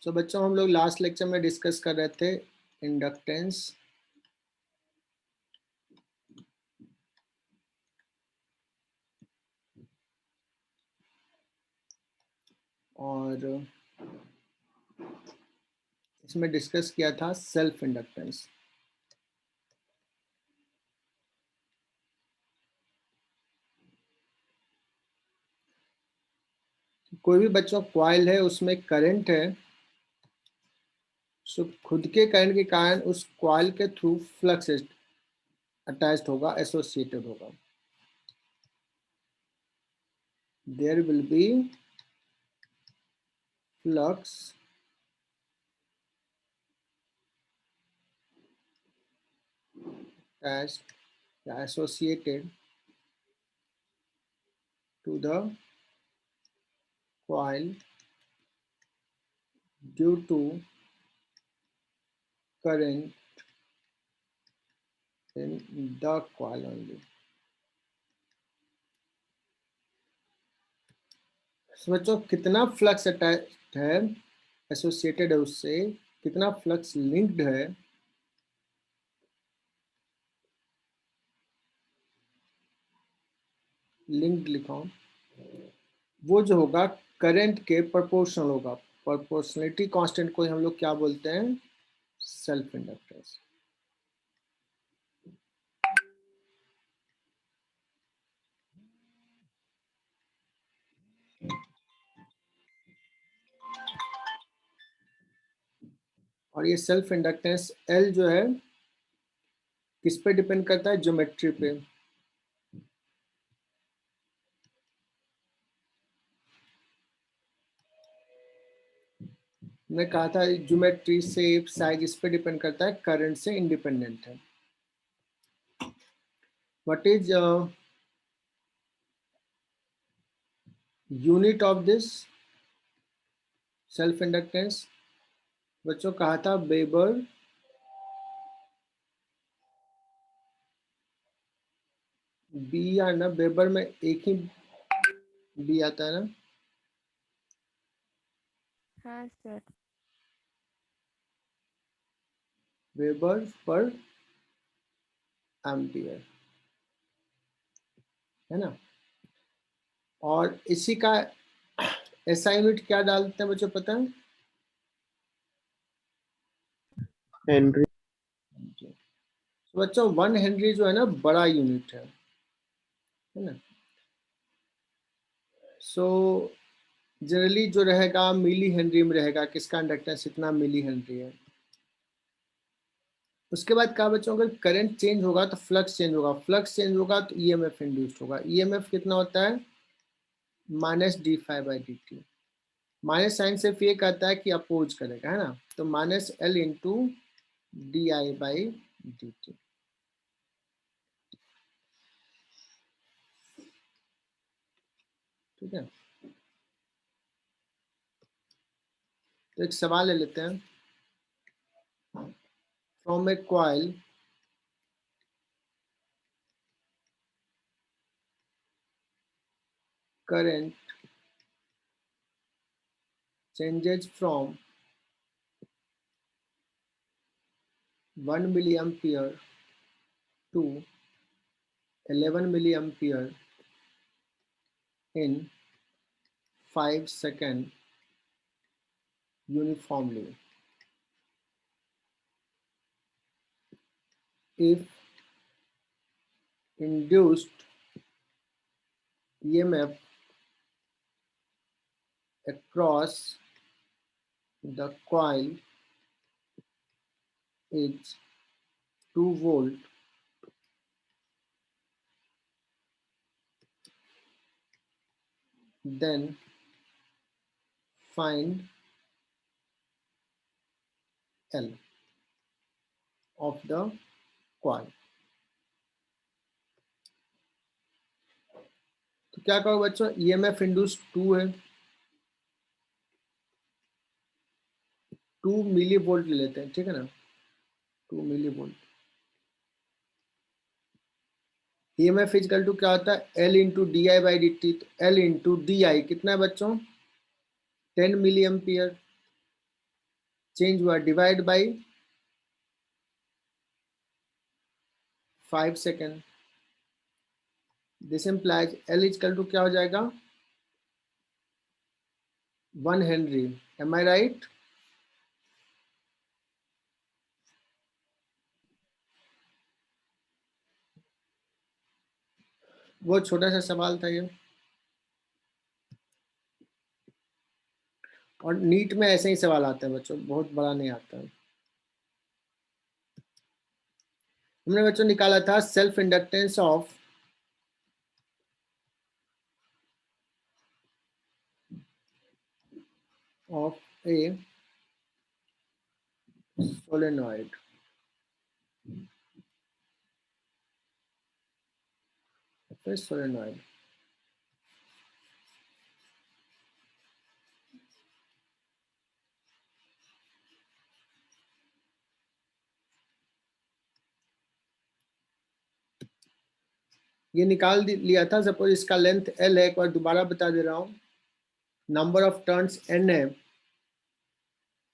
सो बच्चों हम लोग लास्ट लेक्चर में डिस्कस कर रहे थे इंडक्टेंस और इसमें डिस्कस किया था सेल्फ इंडक्टेंस। कोई भी बच्चों कॉइल है, उसमें करंट है, सो खुद के करंट के कारण उस कॉइल के थ्रू फ्लक्स अटैच्ड होगा, एसोसिएटेड होगा। There will be flux attached या associated to the coil due to current in the coil only। So, बच्चों कितना फ्लक्स अटैच्ड है, एसोसिएटेड है उससे, कितना फ्लक्स लिंक्ड है, लिंक्ड लिखा हूं, वो जो होगा करंट के प्रोपोर्शनल होगा। प्रोपोर्शनलिटी कांस्टेंट को हम लोग क्या बोलते हैं? Self inductance. और ये सेल्फ इंडक्टेंस एल जो है किस पे डिपेंड करता है? ज्योमेट्री पे। मैं कहा था ज्योमेट्री, शेप, साइज इस पे डिपेंड करता है, करंट से इंडिपेंडेंट है। What is unit of this self inductance? बच्चों कहा था वेबर बी, या ना वेबर में एक ही बी आता है ना? हाँ सर। वेबर पर एम्पियर, है ना? और इसी का एसआई यूनिट क्या डालते हैं बच्चों, पता है? हेनरी। तो बच्चों 1 हेनरी जो है ना बड़ा यूनिट है ना? सो जनरली जो रहेगा मिली हेनरी में रहेगा, किसका इंडक्टेंस इतना मिली हेनरी है। उसके बाद कहा बच्चों अगर करंट चेंज होगा तो फ्लक्स चेंज होगा, फ्लक्स चेंज होगा तो ईएमएफ इंड्यूस्ड होगा। ईएमएफ कितना होता है? -d∅dt। माइनस साइन सिर्फ ये कहता है कि अपोज करेगा, है ना? तो -L इंटू di/dt। ठीक है, तो एक सवाल ले लेते हैं। From A coil current changes from 1 milliampere to 11 milliampere in 5 seconds uniformly. If induced EMF across the coil is 2 volt, then find L of the coil। तो क्या कहो बच्चों, EMF इंड्यूस 2 है, 2 मिली वोल्ट ले लेते हैं, ठीक है ना? 2 millivolt. EMF equal to क्या होता है? L into di/dt। तो L इंटू di कितना है बच्चों? 10 मिली एम्पियर। चेंज हुआ, divide by 5 second, this implies L is equal to क्या हो जाएगा 1 हेनरी, एम आई राइट? वो छोटा सा सवाल था ये, और नीट में ऐसे ही सवाल आते हैं बच्चों, बहुत बड़ा नहीं आता है। हमने बच्चों निकाला था self inductance of A solenoid. Solenoid ये निकाल लिया था। सपोज इसका लेंथ L है, एक बार दोबारा बता दे रहा हूँ, नंबर ऑफ टर्न्स N है,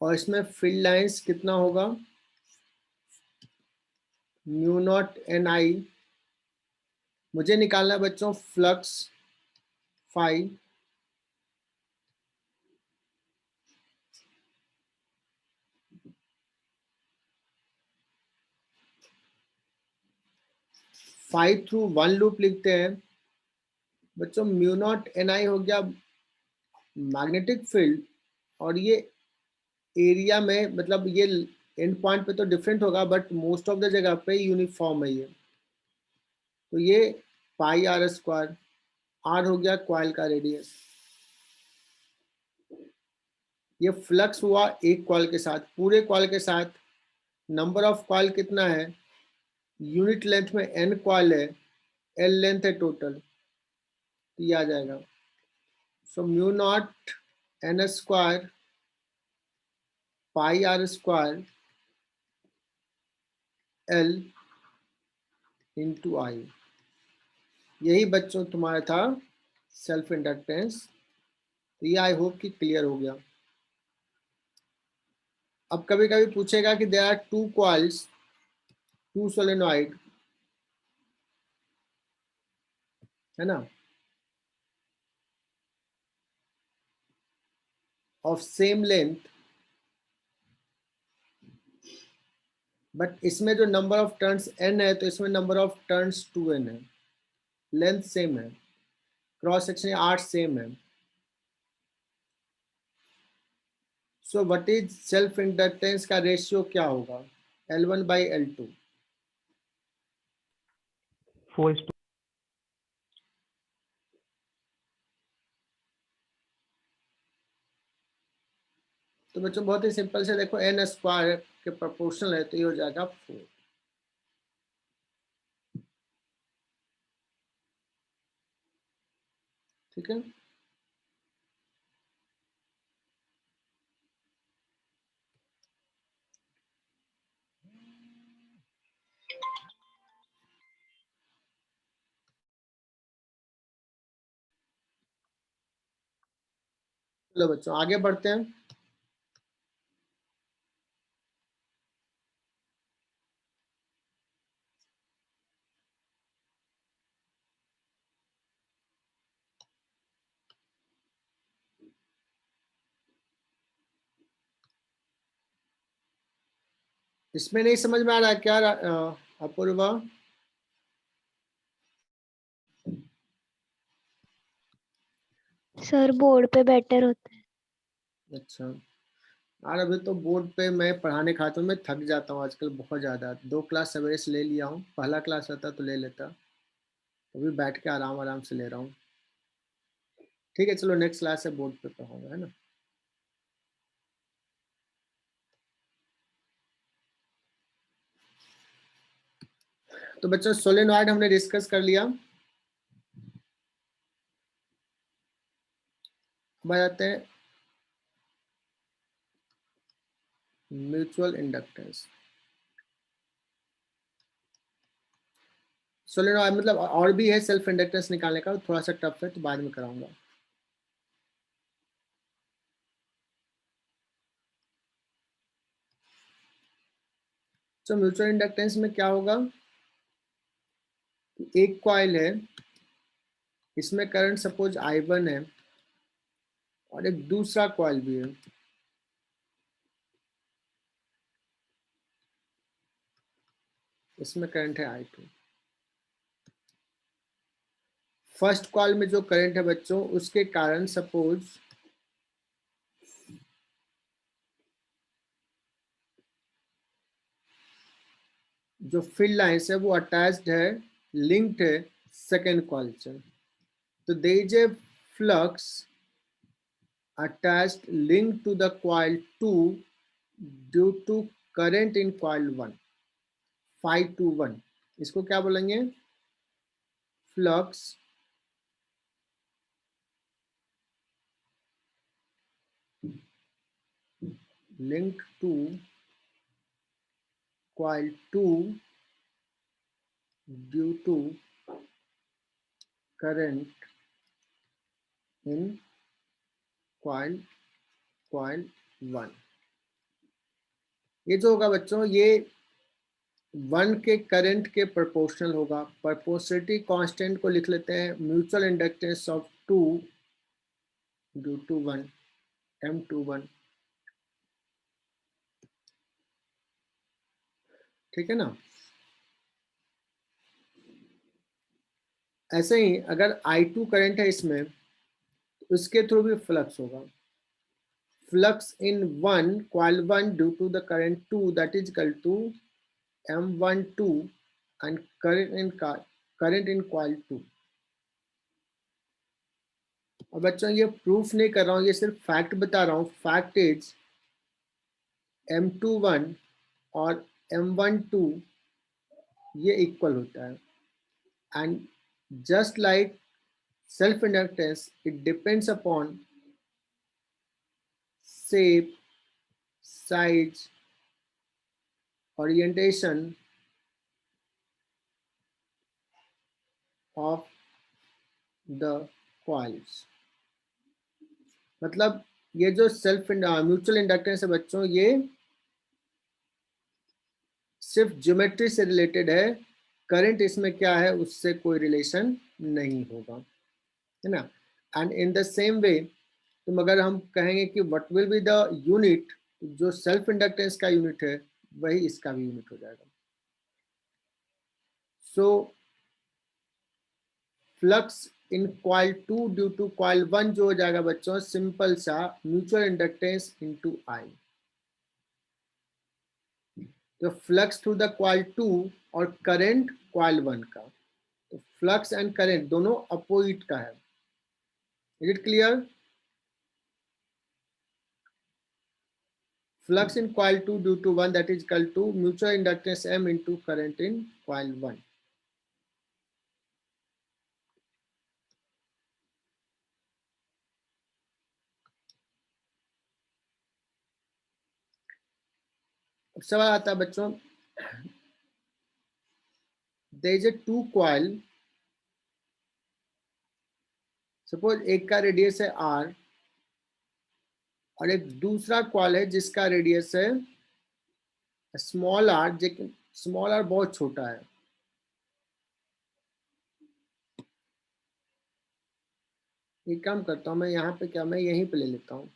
और इसमें फील्ड लाइंस कितना होगा म्यू नॉट एन आई। मुझे निकालना है बच्चों flux phi, phi through one loop लिखते हैं बच्चों। म्यू नॉट एन आई हो गया मैग्नेटिक फील्ड, और ये एरिया में, मतलब ये एंड पॉइंट पे तो डिफरेंट होगा, बट मोस्ट ऑफ द जगह पे यूनिफॉर्म है ये। तो ये पाई आर स्क्वायर, आर हो गया कॉइल का रेडियस, ये फ्लक्स हुआ एक कॉइल के साथ, पूरे कॉइल के साथ। नंबर ऑफ कॉइल कितना है, यूनिट लेंथ में n कॉइल है, L लेंथ है टोटल, तो ये आ जाएगा। So mu naught n square pi r square L into I, यही बच्चों तुम्हारा था सेल्फ इंडक्टेंस। तो ये आई होप कि क्लियर हो गया। अब कभी कभी पूछेगा कि there are two coils, two solenoid, है ना, ऑफ सेम लेंथ, बट इसमें जो नंबर ऑफ टर्न्स n है, तो इसमें नंबर ऑफ टर्न्स 2n है, लेंथ सेम है, क्रॉस सेक्शन 8 सेम है। So what is self inductance का रेशियो क्या होगा, L1 बाई L2। 4:2. तो बच्चों बहुत ही सिंपल से देखो, n स्क्वायर के प्रोपोर्शनल है, तो ये हो जाएगा 4। ठीक है, चलो बच्चों आगे बढ़ते हैं। इसमें नहीं समझ में आ रहा क्या अपूर्वा? सर बोर्ड पे बेटर होता है। अच्छा यार, अभी तो बोर्ड पे मैं पढ़ाने खाता हूँ, मैं थक जाता हूँ आजकल बहुत ज़्यादा। 2 क्लास सवेरे से ले लिया हूँ, पहला क्लास रहता तो ले लेता, अभी बैठ के आराम आराम से ले रहा हूँ। ठीक है चलो, नेक्स्ट क्लास से बोर्ड पे पढ़ाऊंगा, है ना। तो बच्चों सोलेनॉइड हमने डिस्कस कर लिया। अब आ जाते हैं म्यूचुअल इंडक्टेंस। सोलेनॉइड मतलब और भी है सेल्फ इंडक्टेंस निकालने का, थोड़ा सा टफ है तो बाद में कराऊंगा। तो म्यूचुअल इंडक्टेंस में क्या होगा, एक कॉइल है, इसमें करंट सपोज I1 है और एक दूसरा कॉइल भी है, इसमें करंट है I2। फर्स्ट कॉइल में जो करंट है बच्चों, उसके कारण सपोज जो फील्ड लाइंस है वो अटैच्ड है, लिंक्ड है सेकेंड कॉइल से। तो there is a flux attached linked to the coil 2 due to current in coil 1, phi 21। इसको क्या बोलेंगे, flux linked to coil 2 due to current in coil 1। ये जो होगा बच्चों, ये 1 के करंट के प्रोपोर्शनल होगा। प्रोपोर्शनलिटी कांस्टेंट को लिख लेते हैं mutual inductance of 2 due to 1, M21। ठीक है ना। ऐसे ही अगर I2 करंट है इसमें, तो उसके थ्रू भी फ्लक्स होगा। Flux in 1 coil 1 due to the current 2, that is equal to M12 and current in coil 2। और बच्चों ये प्रूफ नहीं कर रहा हूँ, ये सिर्फ फैक्ट बता रहा हूँ। फैक्ट इज M21 और M12 ये इक्वल होता है। And just like self inductance, it depends upon shape, size, orientation of the coils। मतलब ये जो सेल्फ म्यूचुअल इंडक्टेंस है बच्चों, ये सिर्फ ज्योमेट्री से रिलेटेड है, करंट इसमें क्या है उससे कोई रिलेशन नहीं होगा, है ना। And in the same way, तुम अगर हम कहेंगे कि what will be the unit, जो सेल्फ इंडक्टेंस का यूनिट है वही इसका भी यूनिट हो जाएगा। So flux in coil 2 due to coil 1 जो हो जाएगा बच्चों, सिंपल सा म्यूचुअल इंडक्टेंस इनटू आई। तो फ्लक्स थ्रू द कॉइल 2 और करंट कॉइल 1 का, तो फ्लक्स एंड करंट दोनों अपोजिट का है। Is it clear. Flux in coil 2 due to 1, that is equal to mutual inductance M into current in coil 1। अब सवाल आता है बच्चों, there is a 2 coil, suppose एक का रेडियस है R और एक दूसरा कॉइल है जिसका रेडियस है स्मॉल r, लेकिन स्मॉल r बहुत छोटा है। एक काम करता हूं मैं, यहाँ पे क्या मैं यहीं पे ले लेता हूँ,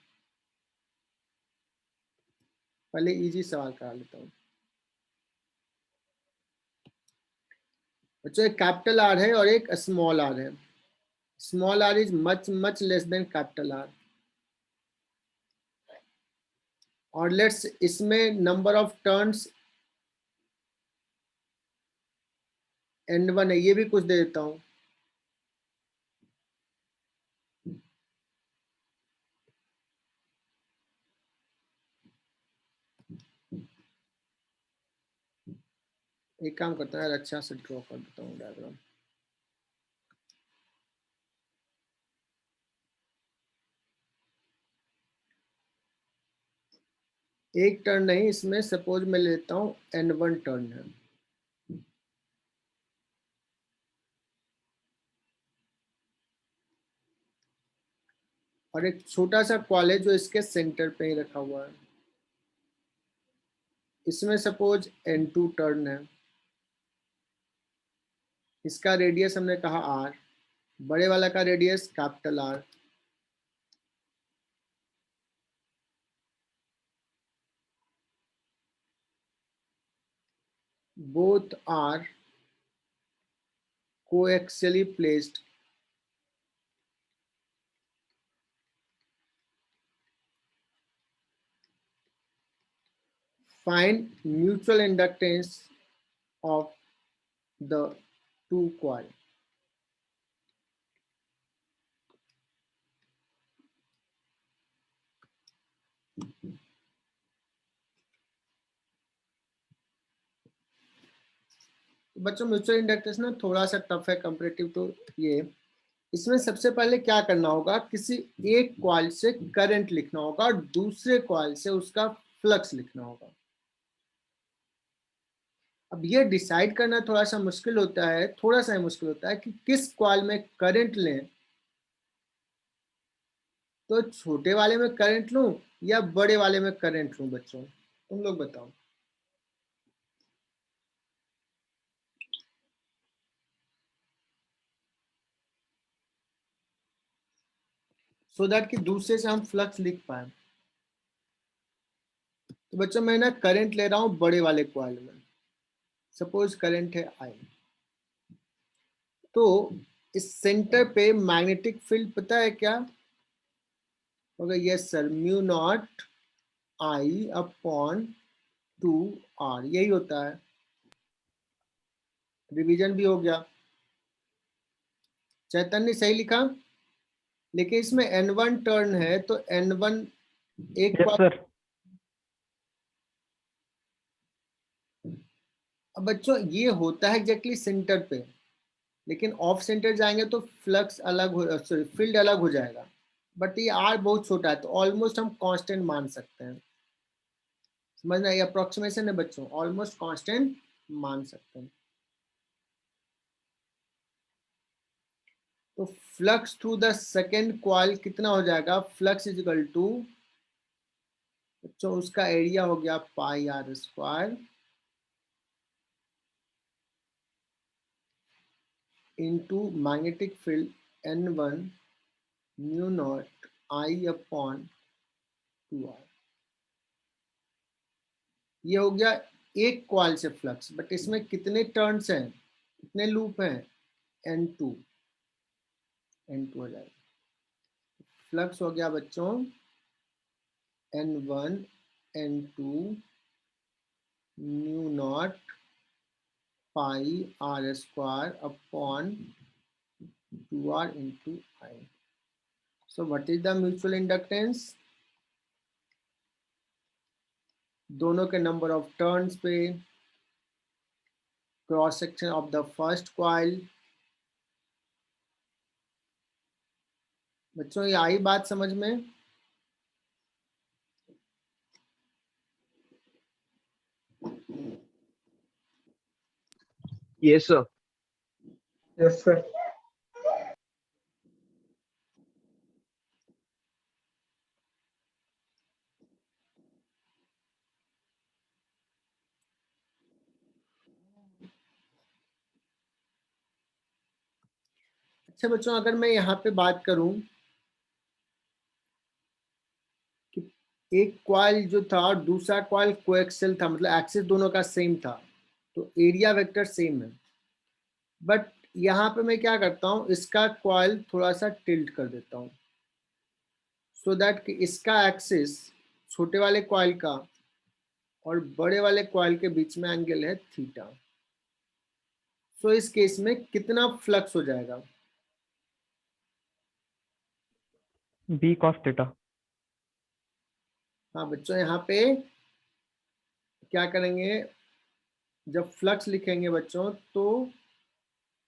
पहले इजी सवाल करा लेता हूँ बच्चों। एक कैपिटल R है और एक स्मॉल r है। Small r is much much less than capital R। और लेट्स इसमें नंबर ऑफ टर्न्स N1 है, ये भी कुछ दे देता हूँ। एक काम करता है, अच्छा से ड्रॉ कर देता हूँ डायग्राम। एक टर्न नहीं, इसमें सपोज मैं लेता हूँ N1 टर्न है, और एक छोटा सा कॉइल है जो इसके सेंटर पे ही रखा हुआ है। इसमें सपोज N2 टर्न है, इसका रेडियस हमने कहा R, बड़े वाला का radius capital R, both are coaxially placed find mutual inductance of the two coil. बच्चों म्यूचुअल इंडक्टेंस ना थोड़ा सा टफ है कंपैरेटिव तो ये, इसमें सबसे पहले क्या करना होगा, किसी एक कॉइल से करंट लिखना होगा और दूसरे कॉइल से उसका फ्लक्स लिखना होगा। अब ये डिसाइड करना थोड़ा सा मुश्किल होता है, थोड़ा सा मुश्किल होता है कि किस कॉइल में करंट लें, तो छोटे वाले में करंट लूं या बड़े वाले में करंट लूं। बच्चों तुम लोग बताओ। सो दैट कि दूसरे से हम फ्लक्स लिख पाए। तो बच्चों मैं ना करंट ले रहा हूं बड़े वाले कॉइल में, सपोज करंट है I। तो इस सेंटर पे मैग्नेटिक फील्ड पता है क्या होगा? Yes sir, mu naught I upon 2R, यही होता है। रिवीजन भी हो गया। चैतन्य सही लिखा, लेकिन इसमें N1 टर्न है तो N1 एक यस सर। अब बच्चों ये होता है एग्जैक्टली सेंटर पे, लेकिन ऑफ सेंटर जाएंगे तो फ्लक्स अलग हो, सॉरी फील्ड अलग हो जाएगा। बट ये R बहुत छोटा है तो ऑलमोस्ट हम कांस्टेंट मान सकते हैं। समझना, ये अप्रोक्सीमेशन है बच्चों, ऑलमोस्ट कांस्टेंट मान सकते हैं। तो flux through the second coil कितना हो जाएगा? फ्लक्स इज इक्वल टू बच्चों उसका एरिया हो गया पाई R square into magnetic field N1 mu naught I upon 2R। ये हो गया एक कॉइल से फ्लक्स, बट इसमें कितने टर्न्स हैं, कितने लूप हैं? N2 हो जाएगा। फ्लक्स हो गया बच्चों N1 N2 mu naught pi R square upon 2R into I। So what is the mutual inductance? दोनों के नंबर ऑफ टर्न्स पे, cross section of the first coil. बच्चों ये आई बात समझ में? Yes, sir. Yes sir. अच्छा बच्चों, अगर मैं यहाँ पे बात करूं कि एक कॉइल जो था और दूसरा कॉइल कोएक्सियल था, मतलब एक्सिस दोनों का सेम था, तो एरिया वेक्टर सेम है। बट यहाँ पे मैं क्या करता हूँ, इसका कॉइल थोड़ा सा टिल्ट कर देता हूँ सो दैट कि इसका एक्सिस छोटे वाले कॉइल का और बड़े वाले कॉइल के बीच में एंगल है थीटा। सो इस केस में कितना फ्लक्स हो जाएगा? B cos theta. हाँ बच्चों, यहाँ पे क्या करेंगे, जब फ्लक्स लिखेंगे बच्चों तो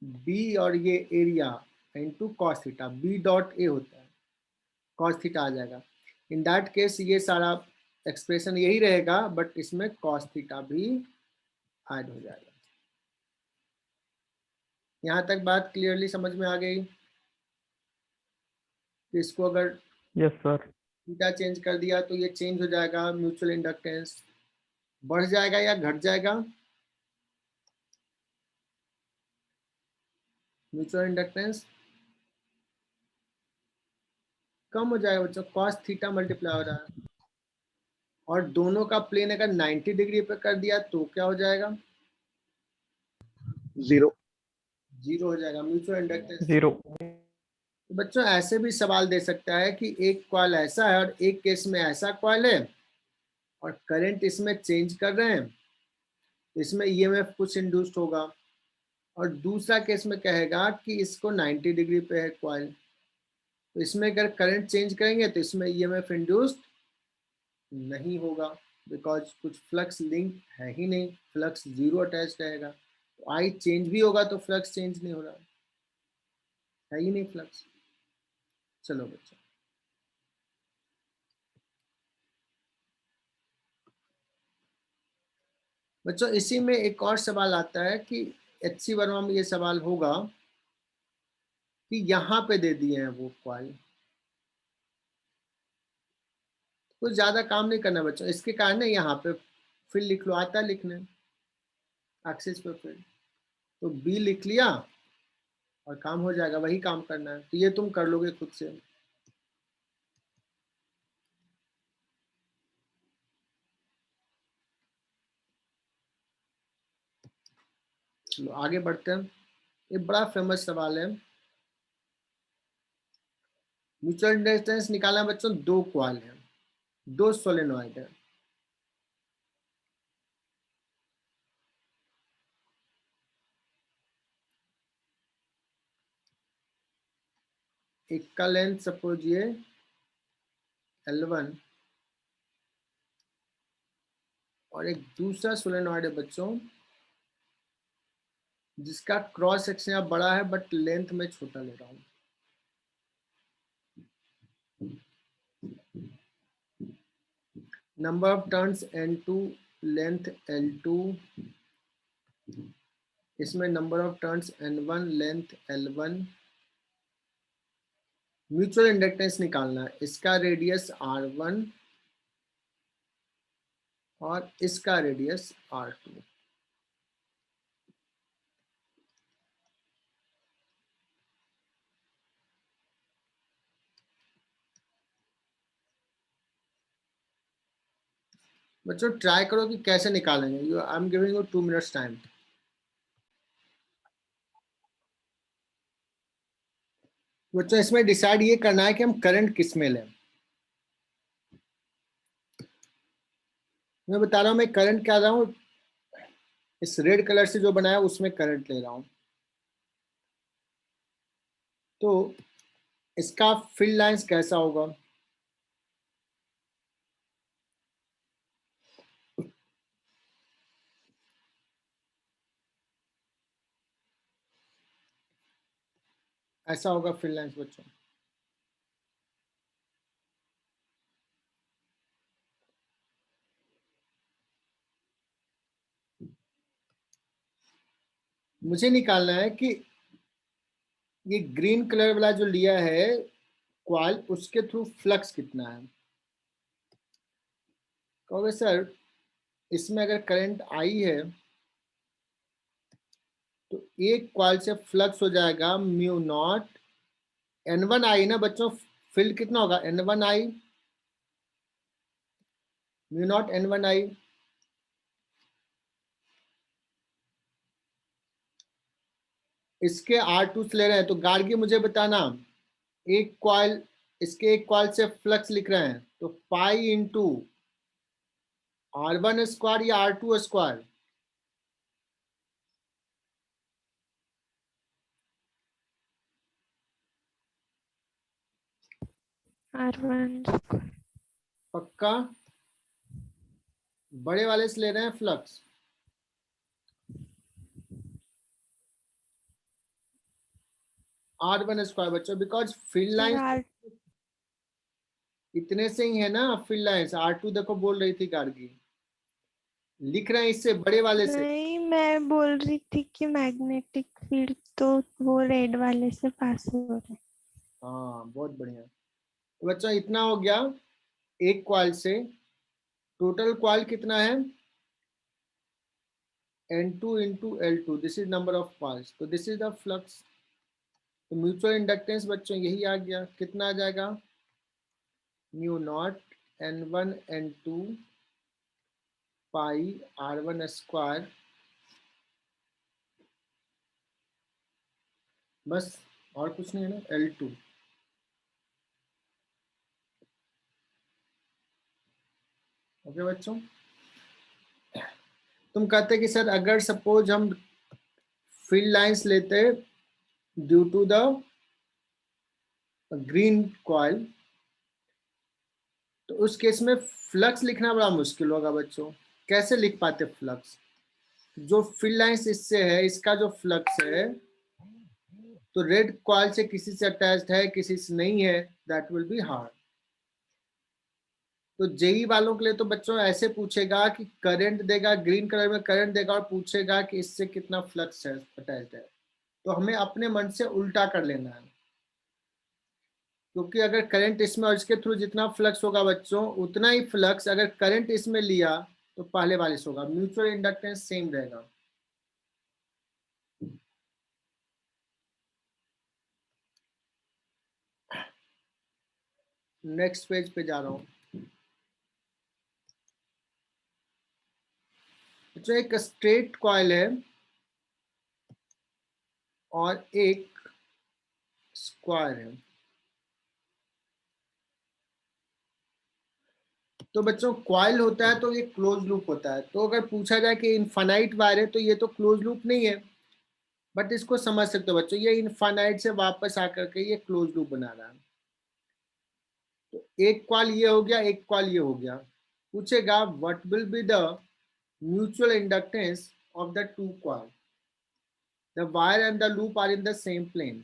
बी और ये area into cos theta, B dot A होता है, कॉस थीटा आ जाएगा। इन दैट केस ये सारा एक्सप्रेशन यही रहेगा, बट इसमें कॉस थीटा भी ऐड हो जाएगा। यहाँ तक बात क्लियरली समझ में आ गई? तो इसको अगर यस सर। थीटा चेंज कर दिया तो ये चेंज हो जाएगा म्यूचुअल इंडक्टेंस। बढ़ जाएगा या घट जाएगा? म्यूचुअल इंडक्टेंस कम हो जाएगा बच्चों, cos थीटा मल्टीप्लाई हो रहा है, और दोनों का प्लेन अगर 90 डिग्री पे कर दिया तो क्या हो जाएगा? 0. जीरो हो जाएगा म्यूचुअल इंडक्टेंस। 0. तो बच्चों ऐसे भी सवाल दे सकता है कि एक कॉइल ऐसा है और एक केस में ऐसा कॉइल है और करंट इसमें चेंज कर रहे हैं, इसमें ईएमएफ कुछ इंड्यूस्ड होगा, और दूसरा केस में कहेगा कि इसको 90 डिग्री पे है कॉइल, तो इसमें अगर करंट चेंज करेंगे तो इसमें ईएमएफ इंड्यूस्ड नहीं होगा, बिकॉज कुछ फ्लक्स लिंक है ही नहीं, फ्लक्स जीरो अटैच रहेगा। तो आई चेंज भी होगा तो फ्लक्स चेंज नहीं हो रहा है ही नहीं फ्लक्स। चलो बच्चों, बच्चों इसी में एक और सवाल आता है कि HC वर्मा में ये सवाल होगा कि यहाँ पे दे दिए हैं वो कॉइल, कुछ ज्यादा काम नहीं करना बच्चों, इसके कारण यहाँ पे फिर लिख लो, आता है लिखने एक्सिस पे फिर, तो बी लिख लिया और काम हो जाएगा, वही काम करना है, तो ये तुम कर लोगे खुद से। चलो आगे बढ़ते हैं, ये बड़ा फेमस सवाल है। म्यूचुअल इंडक्टेंस निकालना बच्चों, दो कॉइल है, दो सोलेनॉइड है, एक का लेंथ सपोज ये L1 और एक दूसरा सोलेनॉइड है बच्चों जिसका क्रॉस सेक्शन यहाँ बड़ा है बट लेंथ में छोटा ले रहा हूँ। Number of turns N2, length L2, इसमें number of turns N1, length L1। Mutual inductance निकालना है, इसका रेडियस R1 और इसका रेडियस R2। बच्चों ट्राई करो कि कैसे निकालेंगे, I am giving you 2 minutes time. बच्चों इसमें डिसाइड ये करना है कि हम करंट किस में लें। मैं बता रहा हूँ मैं करंट क्या रहा हूँ, इस रेड कलर से जो बनाया उसमें करंट ले रहा हूँ। तो इसका फील्ड लाइंस कैसा होगा, ऐसा होगा फील्ड लाइंस बच्चों। मुझे निकालना है कि ये ग्रीन कलर वाला जो लिया है क्वाल, उसके थ्रू फ्लक्स कितना है। कहोगे सर इसमें अगर करंट आई है तो एक क्वाल से फ्लक्स हो जाएगा म्यू नॉट N1 आई ना बच्चों, फील्ड कितना होगा N1 आई, म्यू नॉट N1 आई। इसके R2 से ले रहे हैं तो गार्गी मुझे बताना, एक क्वाइल, इसके एक क्वाइल से फ्लक्स लिख रहे हैं तो पाई इंटू R1 स्क्वायर या R2 स्क्वायर। R1 पक्का, बड़े वाले से ले रहे हैं फ्लक्स, R1 स्क्वायर बच्चों, बिकॉज फील्ड सर लाइन इतने से ही है ना, फील्ड लाइंस R2 देखो बोल रही थी गार्गी, लिख रहे हैं इससे बड़े वाले से। नहीं, मैं बोल रही थी कि मैग्नेटिक फील्ड तो वो रेड वाले से पास हो रहा है। हाँ बहुत बढ़िया, तो बच्चों इतना हो गया एक क्वाइल से, टोटल क्वाइल कितना है N2 into L2, this is number of coils, तो this is the flux। तो म्यूचुअल इंडक्टेंस बच्चों यही आ गया, कितना आ जाएगा, म्यू नॉट N1 N2 पाई R1 स्क्वायर, बस और कुछ नहीं है ना, L2। ओके बच्चों, तुम कहते कि सर अगर सपोज हम फील्ड लाइंस लेते due to the green coil, तो उस केस में फ्लक्स लिखना बड़ा मुश्किल होगा बच्चों। कैसे लिख पाते फ्लक्स, जो फील्ड लाइंस इससे है, इसका जो फ्लक्स है तो रेड कॉइल से किसी से अटैच्ड है, किसी से नहीं है, दैट विल बी हार्ड। तो जेई वालों के लिए तो बच्चों ऐसे पूछेगा कि करंट देगा, ग्रीन कलर में करंट देगा और पूछेगा कि इससे कितना फ्लक्स है अटैच्ड है। तो हमें अपने मन से उल्टा कर लेना है, क्योंकि अगर करंट इसमें और इसके थ्रू जितना फ्लक्स होगा बच्चों, उतना ही फ्लक्स अगर करंट इसमें लिया तो पहले वाले से होगा, म्यूचुअल इंडक्टेंस सेम रहेगा। नेक्स्ट पेज पे जा रहा हूं। तो एक स्ट्रेट कॉइल है और एक स्क्वायर है। तो बच्चों कॉइल होता है तो ये क्लोज लूप होता है, तो अगर पूछा जाए कि इनफाइनाइट वायर है तो ये तो क्लोज लूप नहीं है, बट इसको समझ सकते हो बच्चों, ये इनफाइनाइट से वापस आकर के ये क्लोज लूप बना रहा है। तो एक कॉइल ये हो गया, एक कॉइल ये हो गया। पूछेगा what will be the mutual inductance of the two coil, the wire and the loop are in the same plane.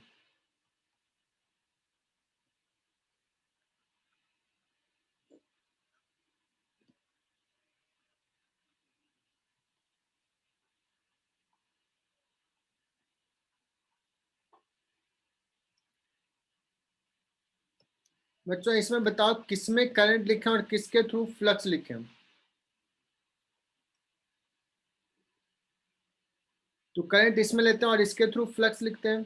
बच्चों इसमें बताओ किसमें करंट लिखें और किसके थ्रू फ्लक्स लिखें। तो करंट इसमें लेते हैं और इसके थ्रू फ्लक्स लिखते हैं।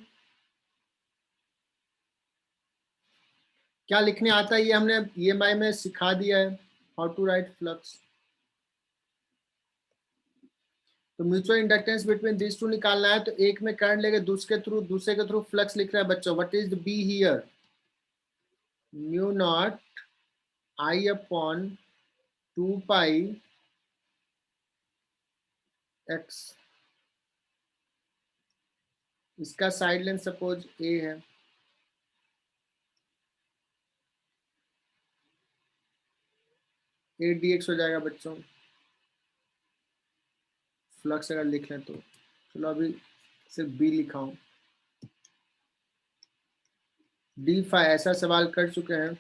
क्या लिखने आता है ये हमने EMI में सिखा दिया है, हाउ टू राइट फ्लक्स। तो mutual inductance between this two निकालना है, तो एक में करंट लेके दूसरे के थ्रू फ्लक्स लिख रहा है बच्चों। What is the be here, mu naught I upon 2 pi x, इसका साइड लेंथ सपोज a है, a dx हो जाएगा बच्चों। फ्लक्स अगर लिख लें तो चलो अभी सिर्फ b लिखा हूं। डी फाई ऐसा सवाल कर चुके हैं।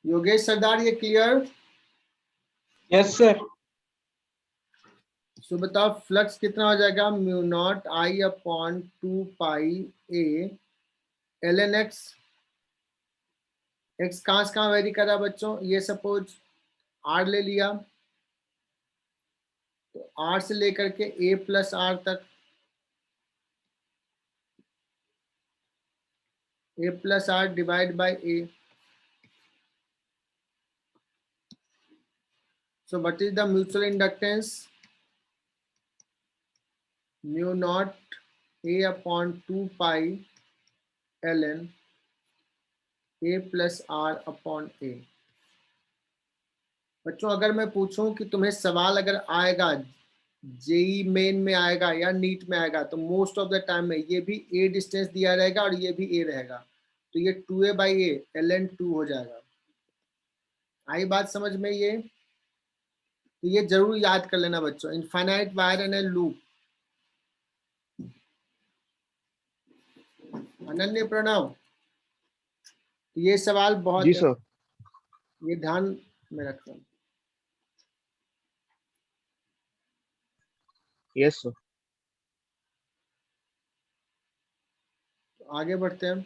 योगेश सरदार ये क्लियर। Yes sir. सो बताओ फ्लक्स कितना हो जाएगा, mu naught I upon 2 pi a ln x। x कहाँ से कहाँ वेरी कर रहा है बच्चों, ये सपोज r ले लिया, तो r से लेकर के a प्लस r तक, a plus r divide by a। So what is the mutual inductance, mu naught a upon 2 pi ln a plus r upon a। बच्चों अगर मैं पूछूं कि तुम्हें सवाल अगर आएगा जेई मेन में आएगा या नीट में आएगा, तो मोस्ट ऑफ द टाइम में ये भी a डिस्टेंस दिया रहेगा और ये भी a रहेगा, तो ये 2a बाई a ln 2 हो जाएगा। आई बात समझ में ये, तो ये जरूर याद कर लेना बच्चों, infinite wire and A loop. अनन्य प्रणव, ये सवाल बहुत जी है, सर। ये ध्यान में रखना। Yes sir. आगे बढ़ते हैं।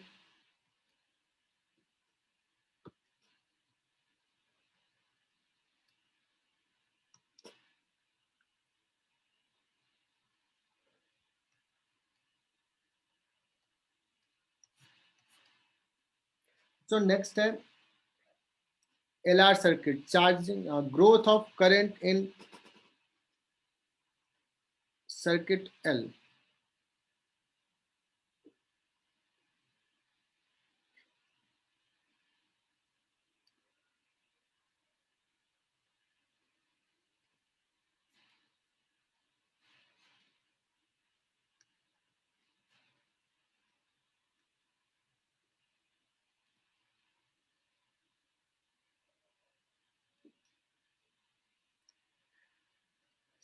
सो नेक्स्ट है LR circuit, charging growth of current in circuit L.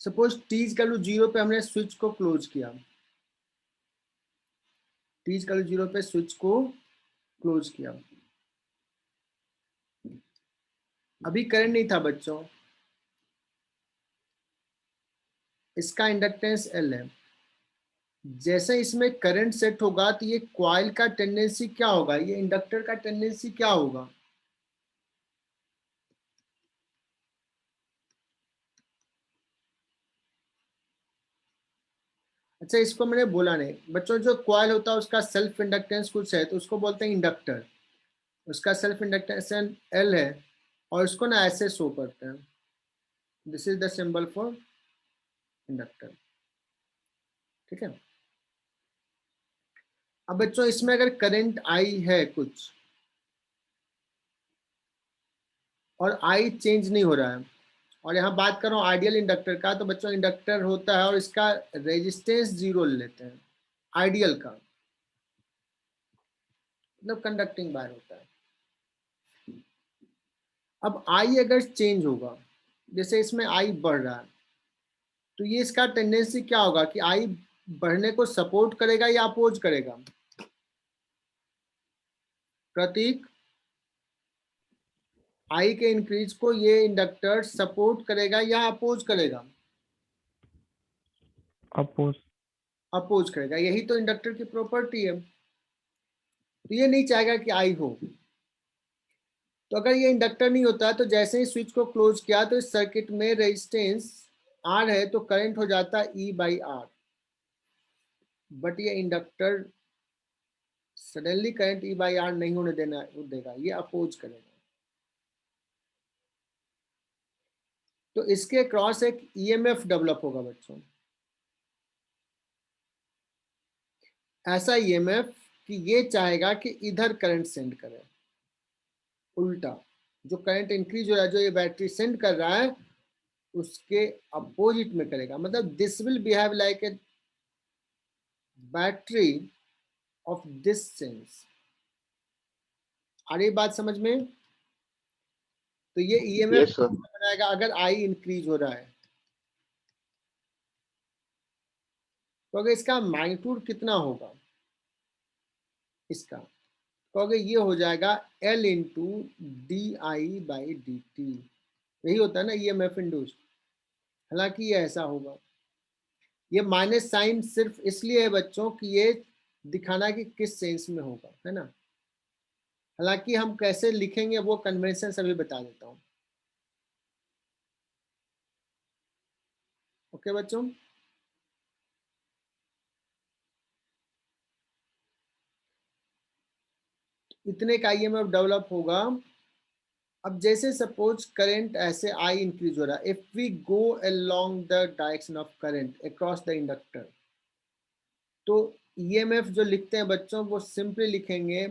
Suppose t equal to 0 पे हमने स्विच को क्लोज किया, t इक्वल टू 0 पे स्विच को क्लोज किया, अभी करंट नहीं था बच्चों, इसका इंडक्टेंस L है। जैसे इसमें करंट सेट होगा तो ये कॉइल का टेंडेंसी क्या होगा, ये इंडक्टर का टेंडेंसी क्या होगा? अच्छा, इसको मैंने बोला नहीं बच्चों, जो कॉइल होता है उसका सेल्फ इंडक्टेंस कुछ है तो उसको बोलते हैं इंडक्टर, उसका सेल्फ इंडक्टेंस L है और इसको ना ऐसे शो करते हैं, this is the symbol for inductor. ठीक है, अब बच्चों इसमें अगर करंट आई है कुछ और आई चेंज नहीं हो रहा है, और यहाँ बात कर रहा हूँ आइडियल इंडक्टर का, तो बच्चों इंडक्टर होता है और इसका रेजिस्टेंस 0 ले लेते हैं, आइडियल का मतलब कंडक्टिंग वायर होता है। अब आई अगर चेंज होगा, जैसे इसमें आई बढ़ रहा है, तो ये इसका टेंडेंसी क्या होगा कि आई बढ़ने को सपोर्ट करेगा या अपोज करेगा? प्रतीक, आई के इंक्रीज को ये इंडक्टर सपोर्ट करेगा या अपोज करेगा? अपोज। अपोज करेगा, यही तो इंडक्टर की प्रॉपर्टी है। तो ये नहीं चाहेगा कि आई हो, तो अगर ये इंडक्टर नहीं होता तो जैसे ही स्विच को क्लोज किया तो इस सर्किट में रेजिस्टेंस R है तो करंट हो जाता E/R, बट ये इंडक्टर सडनली करंट E/R नहीं होने देगा, ये अपोज करेगा। तो इसके क्रॉस एक EMF डेवलप होगा बच्चों, ऐसा EMF कि ये चाहेगा कि इधर करंट सेंड करे, उल्टा जो करंट इंक्रीज हो रहा है, जो ये बैटरी सेंड कर रहा है उसके अपोजिट में करेगा, मतलब this will behave like a battery of this sense. आ रही बात समझ में? तो ये EMF Yes, sir. बनाएगा अगर आई इंक्रीज हो रहा है, तो अगर इसका मैग्नीट्यूड कितना होगा इसका, तो अगर ये हो जाएगा L इंटू DI/dt, यही होता है ना EMF इंड्यूस्ड। हालांकि ये ऐसा होगा, ये माइनस साइन सिर्फ इसलिए है बच्चों कि ये दिखाना कि किस सेंस में होगा, है ना। हालांकि हम कैसे लिखेंगे वो कन्वेंशन सभी बता देता हूँ। ओके बच्चों, इतने का EMF डेवलप होगा। अब जैसे सपोज करंट ऐसे आई इंक्रीज हो रहा है, if we go along the direction of current across the inductor, तो EMF जो लिखते हैं बच्चों वो सिंपली लिखेंगे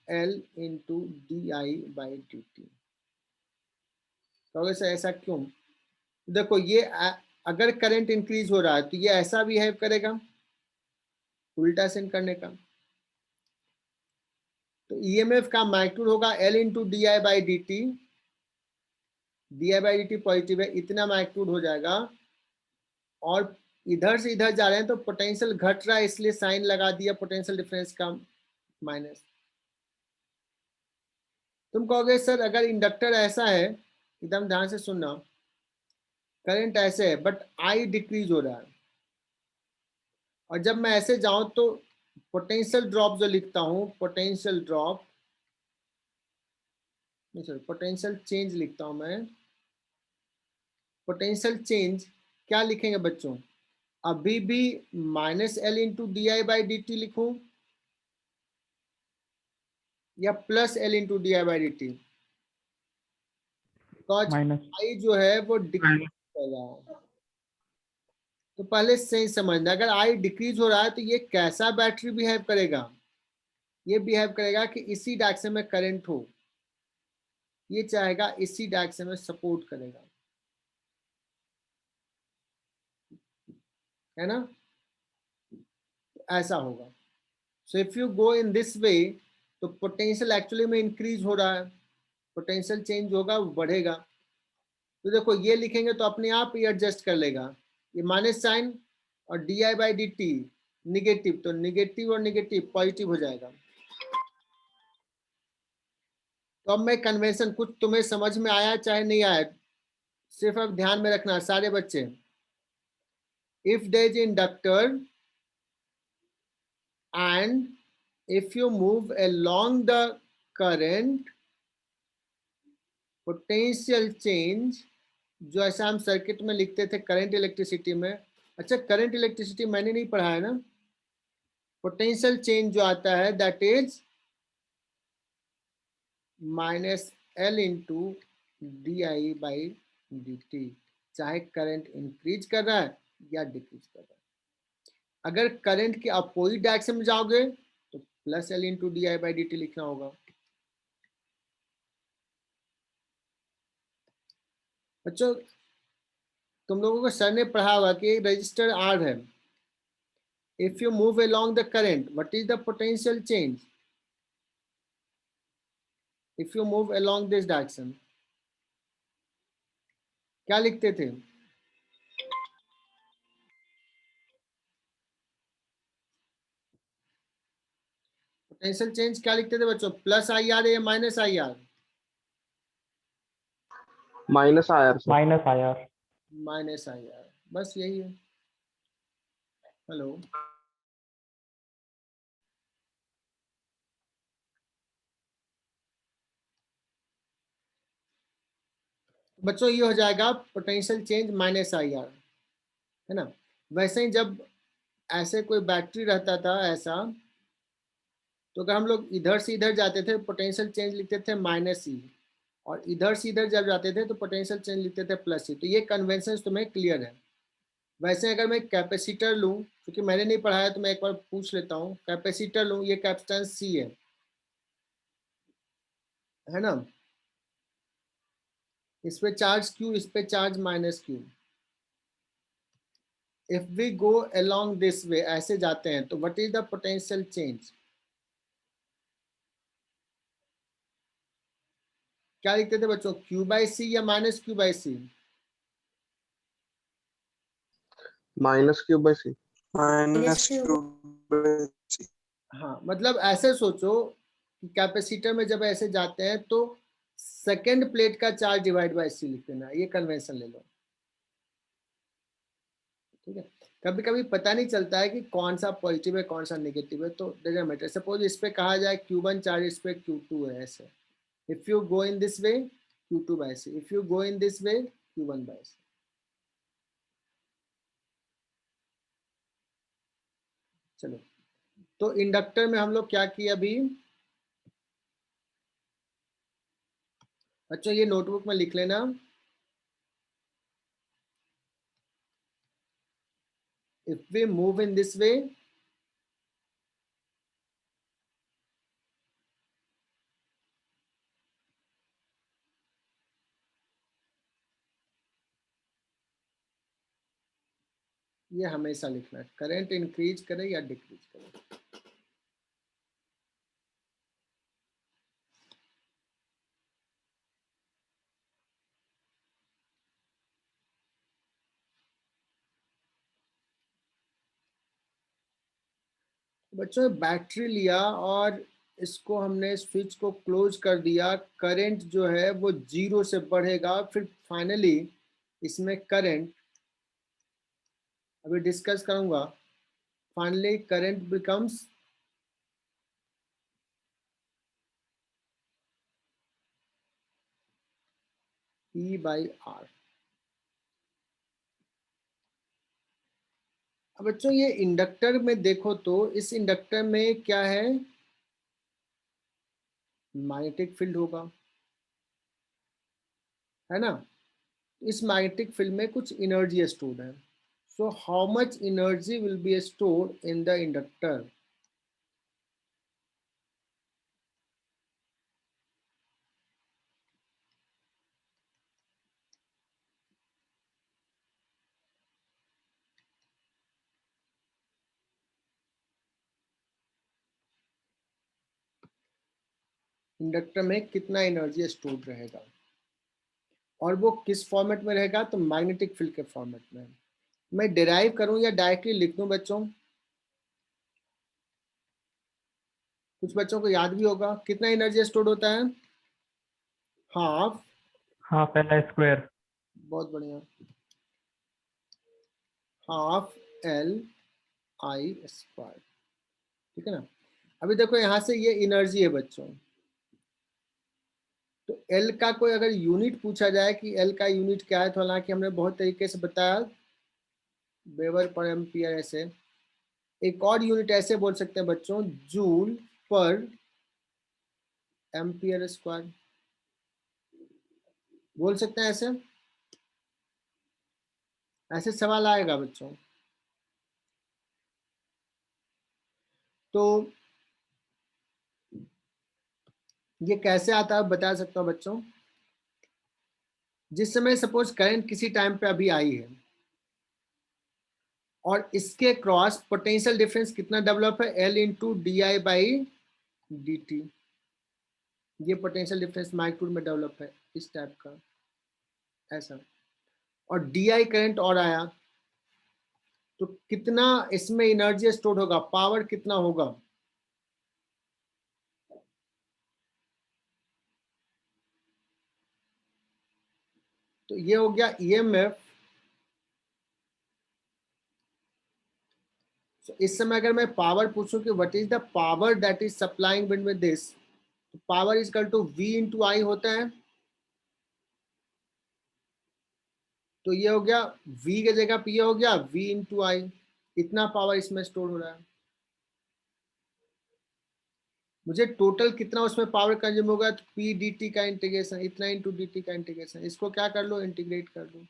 -L इंटू DI/dt। तो ऐसा क्यों? देखो ये अगर करंट इंक्रीज हो रहा है तो ये ऐसा बिहेव करेगा, उल्टा सेंड करने का, तो EMF का मैग्नीट्यूड होगा L into DI/dt, DI/dt positive है, इतना मैग्नीट्यूड हो जाएगा, और इधर से इधर जा रहे हैं तो पोटेंशियल घट रहा है इसलिए साइन लगा दिया पोटेंशियल डिफरेंस का माइनस। तुम कहोगे सर अगर इंडक्टर ऐसा है, एकदम ध्यान से सुनना, करंट ऐसे है बट आई डिक्रीज हो रहा है, और जब मैं ऐसे जाऊं तो पोटेंशियल ड्रॉप जो लिखता हूं, पोटेंशियल ड्रॉप नहीं सर पोटेंशियल चेंज लिखता हूं मैं, पोटेंशियल चेंज क्या लिखेंगे बच्चों, अभी भी -L इंटू DI/dt लिखूं, या plus L into d I by d t? Because minus. I जो है वो डिक्रीज कर रहा है, तो पहले से ही समझना, अगर आई डिक्रीज हो रहा है तो ये कैसा बैटरी बिहेव करेगा? ये बिहेव करेगा कि इसी डायरेक्शन में करंट हो, ये चाहेगा इसी डायरेक्शन में सपोर्ट करेगा, है ना? ऐसा होगा। So if you go in this वे तो पोटेंशियल एक्चुअली में इंक्रीज हो रहा है, पोटेंशियल चेंज होगा, वो बढ़ेगा। तो देखो ये लिखेंगे तो अपने आप ही एडजस्ट कर लेगा, ये माइनस साइन और D I by d T negative, तो निगेटिव और निगेटिव पॉजिटिव हो जाएगा। तो अब मैं कन्वेंशन, कुछ तुम्हें समझ में आया चाहे नहीं आया, सिर्फ अब ध्यान में रखना सारे बच्चे, if there is inductor and if you move along the current, potential change, जो ऐसा हम सर्किट में लिखते थे करंट इलेक्ट्रिसिटी में, अच्छा करंट इलेक्ट्रिसिटी मैंने नहीं पढ़ा है ना, पोटेंशियल चेंज जो आता है that is minus L into d I by d T, चाहे करंट इंक्रीज कर रहा है या डिक्रीज कर रहा है। अगर करंट के अपोजिट डायरेक्शन में जाओगे तो plus L into d I by d T लिखना होगा। बच्चों तुम लोगों को सर ने पढ़ा होगा कि एक रजिस्टर आर है, if you move along the current what is the potential change? If you move along this direction क्या लिखते थे? पोटेंशियल चेंज क्या लिखते थे बच्चों? प्लस आई आर या माइनस आई आर? माइनस आया सर। Minus R. Minus I R, बस यही है। हेलो, बच्चों ये हो जाएगा potential change minus I R, है ना? वैसे ही जब ऐसे कोई बैटरी रहता था ऐसा, तो अगर हम लोग इधर से इधर जाते थे पोटेंशियल चेंज लिखते थे माइनस ई, और इधर से इधर जब जाते थे तो पोटेंशियल चेंज लिखते थे प्लस ई। तो ये कन्वेंशन तुम्हें क्लियर है। वैसे अगर मैं कैपेसिटर लूँ, क्योंकि मैंने नहीं पढ़ा है तो मैं एक बार पूछ लेता हूँ, कैपेसिटर लूँ, ये कैपेसिटेंस सी है ना? इस पे चार्ज क्यू, इस पे charge minus Q. If we go along this way, ऐसे जाते हैं, तो what is the potential change? क्या लिखते थे बच्चों, क्यू बाई सी या minus Q by C? Minus cube by C. Minus cube. हाँ, मतलब ऐसे सोचो कि कैपेसिटर में जब ऐसे जाते हैं तो सेकेंड प्लेट का चार्ज डिवाइड बाई सी लिख देना, ये कन्वेंशन ले लो, ठीक है? कभी कभी पता नहीं चलता है कि कौन सा पॉजिटिव है कौन सा नेगेटिव है, तो डजंट मैटर। सपोज इस पे कहा जाए Q1 चार्ज, इस पे Q2 है, ऐसे if you go in this way Q2 by C, if you go in this way Q1 by C. चलो, तो इंडक्टर में हम लोग क्या किए अभी बच्चों, ये नोटबुक में लिख लेना, if we move in this way ये हमेशा लिखना है, करंट इंक्रीज करे या डिक्रीज करे। बच्चों बैटरी लिया और इसको हमने स्विच को क्लोज कर दिया, करंट जो है वो 0 से बढ़ेगा, फिर फाइनली इसमें करंट, अभी डिस्कस करूंगा, finally current becomes E by R. अब बच्चों ये इंडक्टर में देखो तो इस इंडक्टर में क्या है, मैग्नेटिक फील्ड होगा, है ना। इस मैग्नेटिक फील्ड में कुछ एनर्जी स्टोर्ड है। So how much energy will be stored in the inductor? Inductor में कितना एनर्जी स्टोर्ड रहेगा, और वो किस फॉर्मेट में रहेगा? तो मैग्नेटिक फील्ड के फॉर्मेट में। मैं डिराइव करूं या डायरेक्टली लिख दूं बच्चों? कुछ बच्चों को याद भी होगा कितना एनर्जी स्टोर्ड होता है? Half half L square. बहुत बढ़िया, हाफ एल आई स्क्वायर, ठीक है ना। अभी देखो यहां से ये एनर्जी है बच्चों, तो एल का कोई अगर यूनिट पूछा जाए कि एल का यूनिट क्या है, तो हालांकि हमने बहुत तरीके से बताया, वेबर पर एम्पियर, ऐसे एक और यूनिट ऐसे बोल सकते हैं बच्चों, जूल पर एम्पियर स्क्वायर, बोल सकते हैं ऐसे। ऐसे सवाल आएगा बच्चों। तो ये कैसे आता है बता सकता हूँ बच्चों। जिस समय सपोज करंट किसी टाइम पे अभी आई है और इसके क्रॉस पोटेंशियल डिफरेंस कितना डेवलप है, L into d I by d T. ये पोटेंशियल डिफरेंस मैग्नीट्यूड में डेवलप है इस टाइप का, ऐसा। और डी आई करंट और आया, तो कितना इसमें एनर्जी स्टोर होगा, पावर कितना होगा? तो ये हो गया ईएमएफ। तो इस समय अगर मैं पावर पूछूं कि what is the power that is supplying wind with this, तो power is equal to V into I होता है। तो ये हो गया v के जगह पे, ये हो गया v इंटू आई, इतना पावर इसमें स्टोर हो रहा है। मुझे टोटल कितना उसमें पावर कंज्यूम होगा, तो p dt का इंटीग्रेशन, इतना इंटू dt का इंटीग्रेशन, इसको क्या कर लो, इंटीग्रेट कर लो,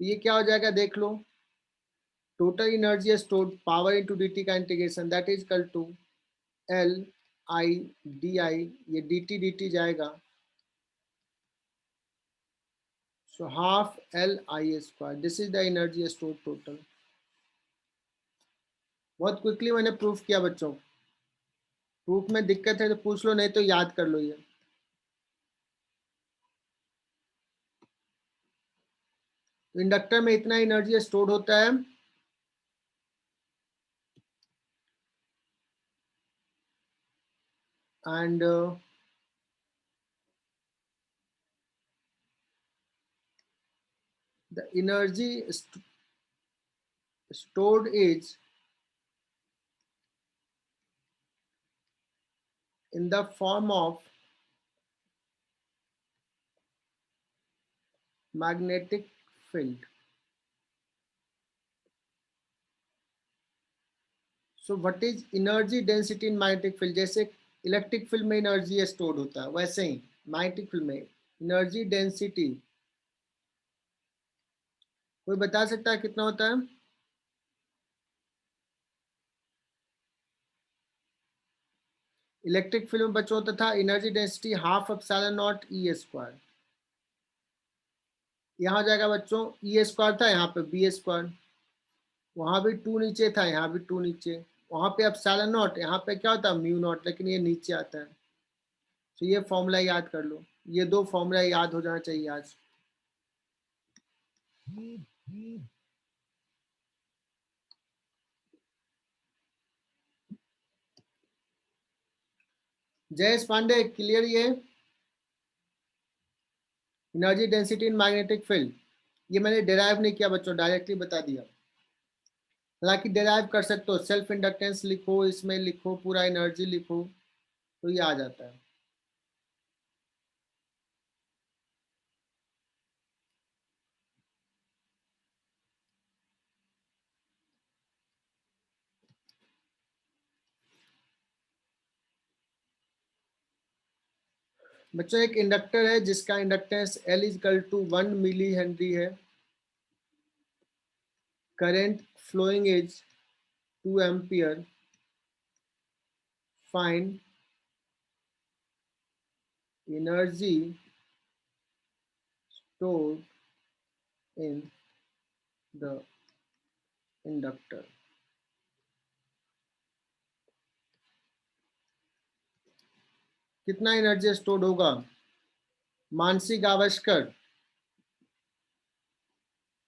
तो ये क्या हो जाएगा देख लो। Total energy stored power into dt का integration, that is equal to l i di, ये dt जाएगा, so half l I square, this is the energy stored total। बहुत क्विकली मैंने प्रूफ किया बच्चों। प्रूफ में दिक्कत है तो पूछ लो, नहीं तो याद कर लो ये। तो इंडक्टर में इतना एनर्जी स्टोर्ड होता है, and the energy stored is in the form of magnetic field। So what is energy density in magnetic field? जैसे इलेक्ट्रिक फील्ड में एनर्जी स्टोर्ड होता है, वैसे ही मैग्नेटिक फील्ड में एनर्जी डेंसिटी कोई बता सकता है कितना होता है? इलेक्ट्रिक फील्ड में बच्चों होता था energy density half epsilon not E square. यहाँ जाएगा बच्चों, ई स्क्वायर था यहाँ पे बी स्क्वायर, वहां भी टू नीचे था, यहाँ भी टू नीचे, वहां पे एप्सिलॉन नॉट, यहाँ पे क्या होता है म्यू नॉट, लेकिन ये नीचे आता है। तो ये फॉर्मूला याद कर लो, ये दो फॉर्मूला याद हो जाना चाहिए आज। जयेश पांडे क्लियर? ये energy density in magnetic field, ये मैंने डिराइव नहीं किया बच्चों, डायरेक्टली बता दिया। हालांकि डिराइव कर सकते हो, सेल्फ इंडक्टेंस लिखो, इसमें लिखो पूरा एनर्जी लिखो, तो ये आ जाता है। बच्चों एक इंडक्टर है जिसका inductance L is equal to 1 milli henry है, current flowing is 2 ampere, find energy stored in the inductor। कितना एनर्जी स्टोर्ड होगा? मानसी गावस्कर,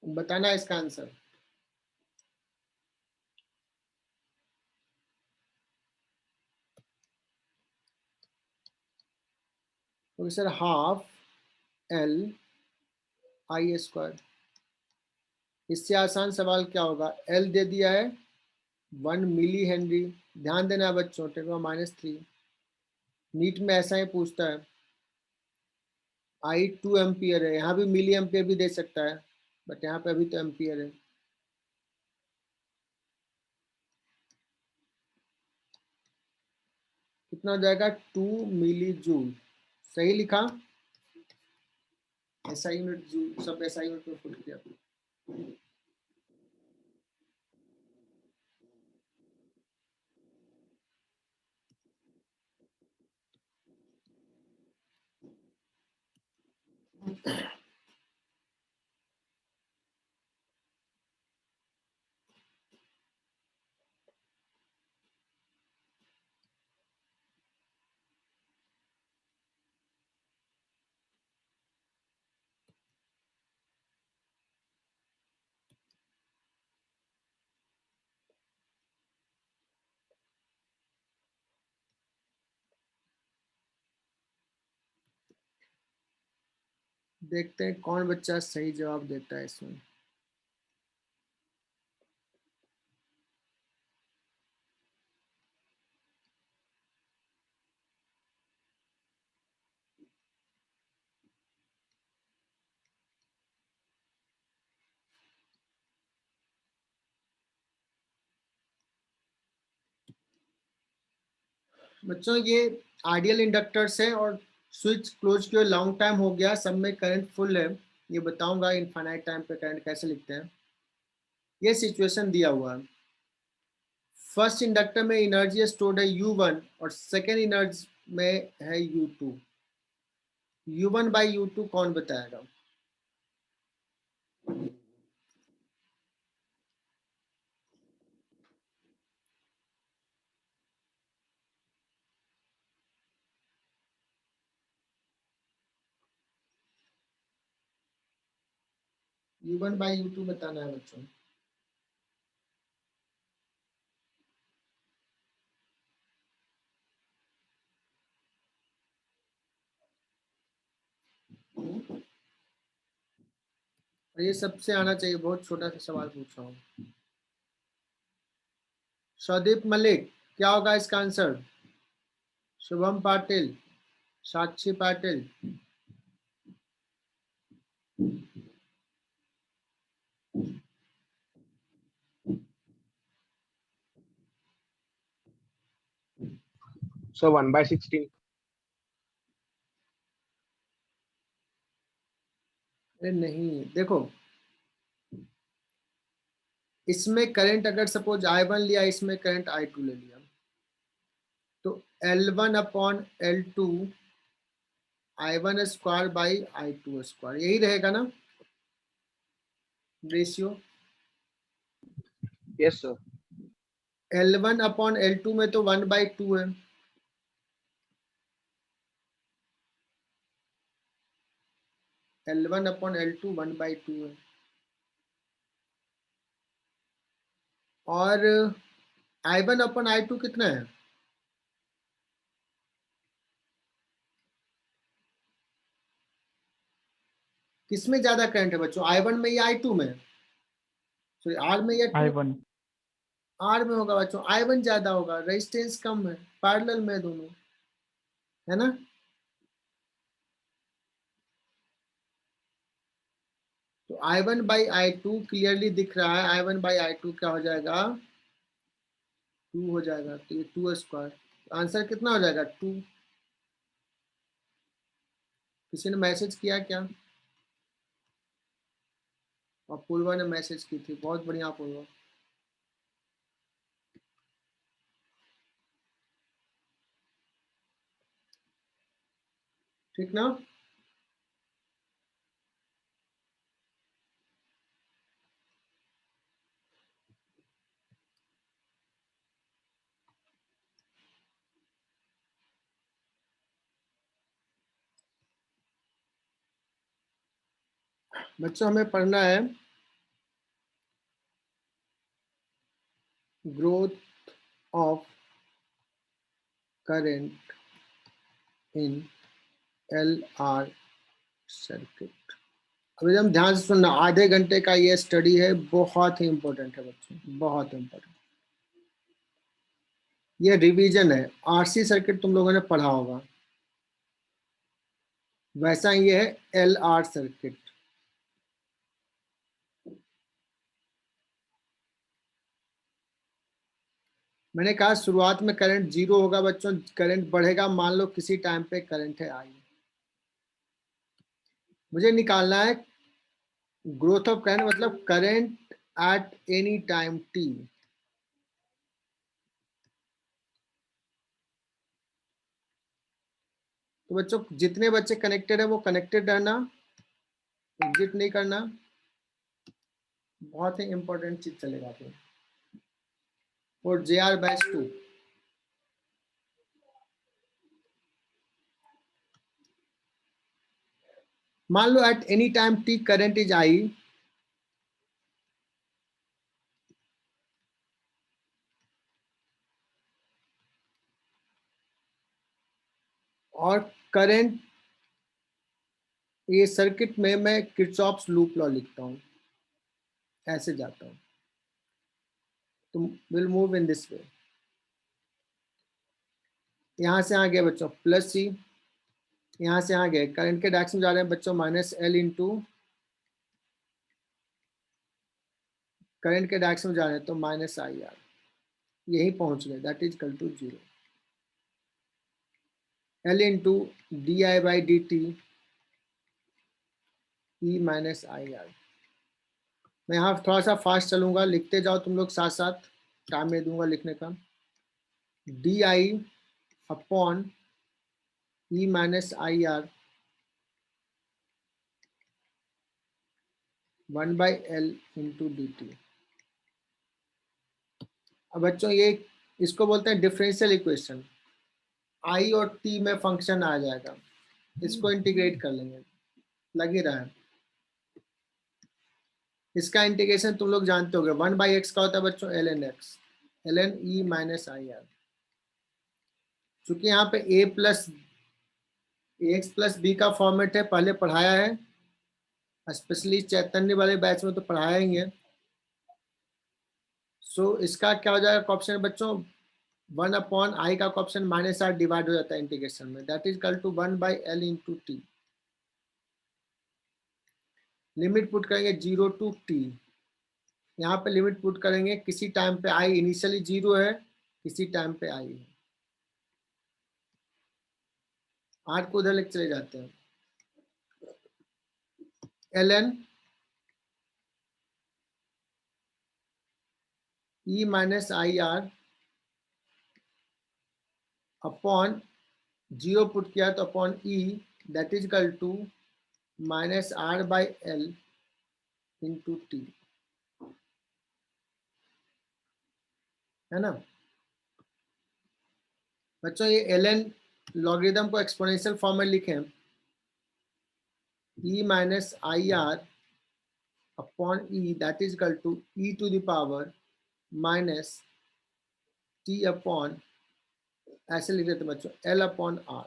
बताना इसका आंसर। तो sir half L I square. इससे आसान सवाल क्या होगा? L दे दिया है 1 मिली हेनरी, ध्यान देना बच्चों, 10⁻³ नीट में ऐसा ही पूछता है। I 2 एम्पियर है, यहाँ भी मिली एम्पियर भी दे सकता है, बट यहाँ पे अभी तो एम्पियर है। कितना हो जाएगा? 2 मिली जूल। सही लिखा? ऐसा यूनिट जूल, सब ऐसा यूनिट में फुल किया। देखते हैं कौन बच्चा सही जवाब देता है इसमें। बच्चों ये आइडियल इंडक्टर्स है और स्विच क्लोज किए लॉन्ग टाइम हो गया, सब में करंट फुल है। ये बताऊंगा इनफाइनाइट टाइम पे करंट कैसे लिखते हैं। ये सिचुएशन दिया हुआ है, फर्स्ट इंडक्टर में एनर्जी स्टोर्ड है U1 और सेकेंड एनर्जी में है U2। U1 बाई U2 कौन बताएगा? U1 बाई U2 बताना है बच्चों। और ये सबसे आना चाहिए, बहुत छोटा सा सवाल पूछ रहा हूँ। शौदीप मलिक, क्या होगा इसका आंसर? शुभम पाटिल, साक्षी पाटिल, So 1/16। अरे नहीं, देखो इसमें करंट अगर सपोज I1 लिया, इसमें करंट I2 ले लिया, तो L1 upon L2 I1 square by I2 square, यही रहेगा ना ratio? Yes sir। L1 upon L2 में तो 1/2 है, L1 अपॉन L2 1/2 है। और I1 अपॉन I2 कितना है? किसमें ज्यादा करंट है बच्चों, I1 में या I2 में? सॉरी R में या 2? I1। R में होगा बच्चों, I1 ज्यादा होगा, रेजिस्टेंस कम है, पैरेलल में दोनों, है ना? तो I1 बाई I2 क्लियरली दिख रहा है, I1 बाई I2 क्या हो जाएगा? 2 हो जाएगा, तो ये 2 स्क्वायर, आंसर कितना हो जाएगा? 2। किसी ने मैसेज किया क्या? अपूर्वा ने मैसेज की थी, बहुत बढ़िया अपूर्वा। ठीक ना? बच्चों हमें पढ़ना है growth of current in LR circuit. अभी हम ध्यान से सुनना, आधे घंटे का ये स्टडी है, बहुत ही इंपॉर्टेंट है बच्चों, बहुत इंपॉर्टेंट। ये रिवीजन है। RC सर्किट तुम लोगों ने पढ़ा होगा, वैसा ही ये है LR सर्किट। मैंने कहा शुरुआत में करंट 0 होगा बच्चों, करंट बढ़ेगा, मान लो किसी टाइम पे करंट है I। मुझे निकालना है ग्रोथ ऑफ करंट, मतलब current eight any time t। तो बच्चों जितने बच्चे कनेक्टेड है वो कनेक्टेड रहना, एग्जिट नहीं करना, बहुत ही इंपॉर्टेंट चीज चलेगा फिर। और JR बैच 2, मान लो at any time t current is I, और करंट ये सर्किट में मैं किरचॉफ्स लूप लॉ लिखता हूं, ऐसे जाता हूं, तो विल मूव इन दिस वे। यहां से आ गया बच्चों प्लस C, यहां से आ गए करंट के डायरेक्शन जा रहे हैं बच्चों -L इंटू, करंट के डायरेक्शन में जा रहे हैं तो -IR, यही पहुंच गए, that is equal to 0। L into DI/dt E minus IR। मैं यहाँ थोड़ा सा फास्ट चलूंगा, लिखते जाओ तुम लोग साथ साथ, टाइम में दूंगा लिखने का। DI upon E minus IR 1/L into dt। अब बच्चों ये इसको बोलते हैं डिफरेंशियल इक्वेशन। I और T में फंक्शन आ जाएगा, इसको इंटीग्रेट कर लेंगे, लग ही रहा है। इसका इंटीग्रेशन तुम लोग जानते होगे, 1/x का होता है बच्चों ln x, ln E minus IR। चूंकि यहाँ पे a plus ax plus b का फॉर्मेट है, पहले पढ़ाया है, स्पेशली चैतन्य वाले बैच में तो पढ़ाया ही है। सो इसका क्या हो जाएगा ऑप्शन बच्चों, 1/i का ऑप्शन -r डिवाइड हो जाता है इंटीग्रेशन में, that is equal to 1/L into t. Limit put करेंगे 0 टू t, यहाँ पे लिमिट पुट करेंगे, किसी टाइम पे i इनिशियली 0 है, किसी टाइम पे i है। 8 को उधर लेके चले जाते हैं, ln E minus IR upon 0 put किया तो upon E, that is equal to -r/L into t, है ना बच्चों। ये ln लॉगरिथम को एक्सपोनेंशियल फॉर्म में लिखें, E minus IR upon E that is equal to E to the power minus T upon, ऐसे लिख देते बच्चों, L upon R।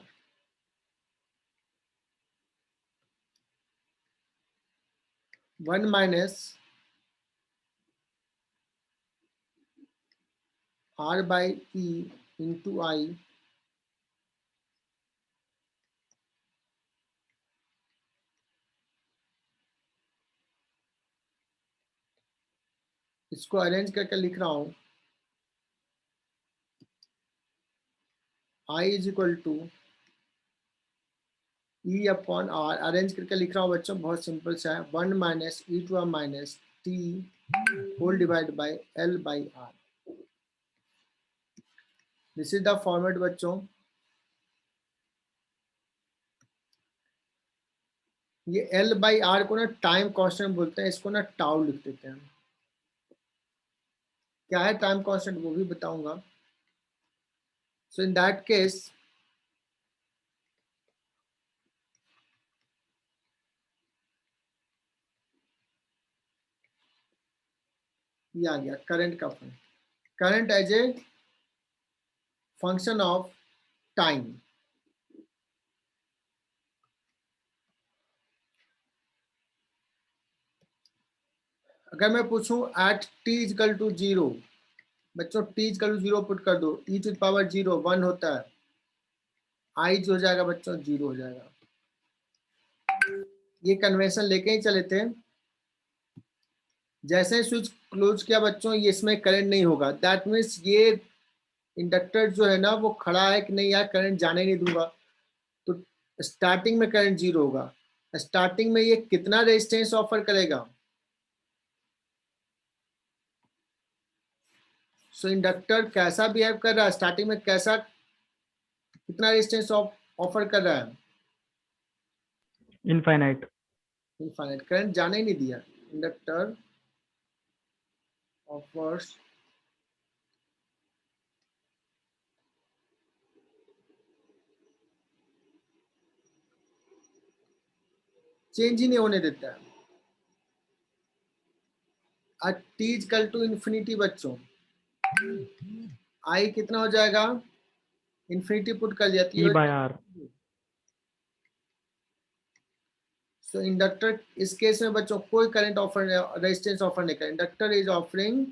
One minus R/E into I इसको अरेंज करके लिख रहा हूं, I is equal to E upon are, arrange करके लिख रहा हूँ बच्चों, बहुत सिंपल सा है, 1 minus e to R minus t whole divide by L by R. This is the format बच्चों। ये एल बाई आर को ना टाइम कांस्टेंट बोलते हैं, इसको ना टाउ लिख देते हैं। क्या है टाइम कांस्टेंट वो भी बताऊंगा। सो इन दैट केस ये आ गया करंट का function, current as a function of time. अगर मैं पूछूं एट टी इजकल टू 0, बच्चों टी इजकल टू 0 पुट कर दो, ई टू पावर 0 1 होता है, आई जो हो जाएगा बच्चों 0 हो जाएगा। ये कन्वेंशन लेके ही चले थे। जैसे ही स्विच क्लोज किया बच्चों, ये इसमें करंट नहीं होगा, दैट मीन्स ये इंडक्टर जो है ना वो खड़ा है कि नहीं यार करंट जाने नहीं दूंगा, तो स्टार्टिंग में करंट 0 होगा। स्टार्टिंग में ये कितना रेजिस्टेंस ऑफर करेगा? सो इंडक्टर कैसा बिहेव कर रहा है स्टार्टिंग में, कैसा कितना रेजिस्टेंस ऑफर कर रहा है? इनफाइनाइट। इनफाइनाइट, करंट जाने ही नहीं दिया। इंडक्टर ऑफर्स चेंज ही नहीं होने देता है। टी इजकल टू इन्फिनिटी बच्चों, आई कितना हो जाएगा? इन्फिनिटी पुट कर दिया E by R. So inductor इस केस में बच्चों कोई करंट ऑफर रेजिस्टेंस ऑफर नहीं कर, inductor is offering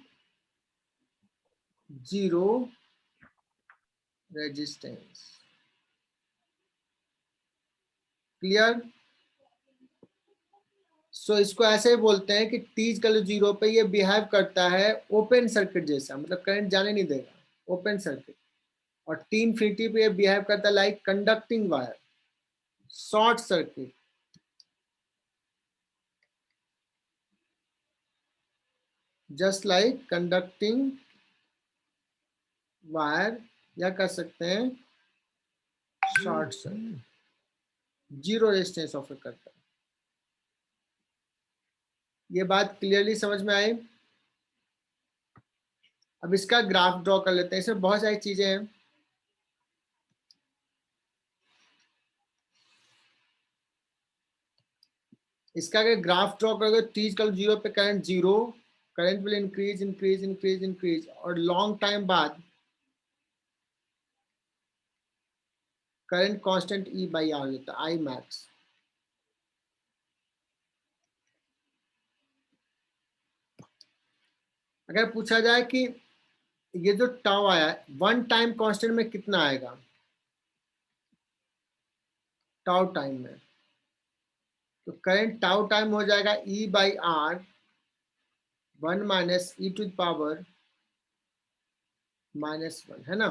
0 resistance. Clear? So इसको ऐसे ही बोलते हैं कि टी इजकल टू 0 पे ये बिहेव करता है ओपन सर्किट जैसा, मतलब करंट जाने नहीं देगा, ओपन सर्किट। और टी इनफिनिटी पे ये बिहेव करता है like conducting wire, short circuit. Just like conducting wire, या कर सकते हैं शॉर्ट सर्किट, 0 रेजिस्टेंस ऑफर करता है। ये बात क्लियरली समझ में आई? अब इसका ग्राफ ड्रॉ कर लेते हैं, इसमें बहुत सारी चीजें हैं। इसका अगर ग्राफ ड्रॉ करोगे, टी इजकल 0 पे current 0, current will increase increase increase increase, और लॉन्ग टाइम बाद current constant E by R होता है, आई मैक्स। अगर पूछा जाए कि ये जो टाउ आया वन टाइम कांस्टेंट में कितना आएगा, टाउ टाइम में, तो करंट टाउ टाइम हो जाएगा E by R 1 minus e to power -1, है ना,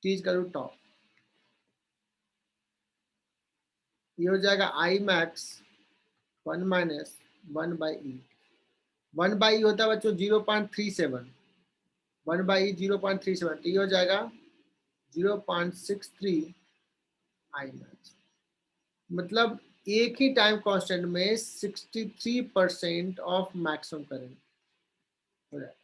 चीज करूँ टाउ, ये हो जाएगा I max 1 minus 1 by e. 1 by e होता है बच्चों 0.37, 1 बाई ई 0.37, तो ये हो जाएगा 0.63 आई मैक्स। मतलब एक ही टाइम कांस्टेंट में 63% ऑफ मैक्सिमम करंट हो जाएगा।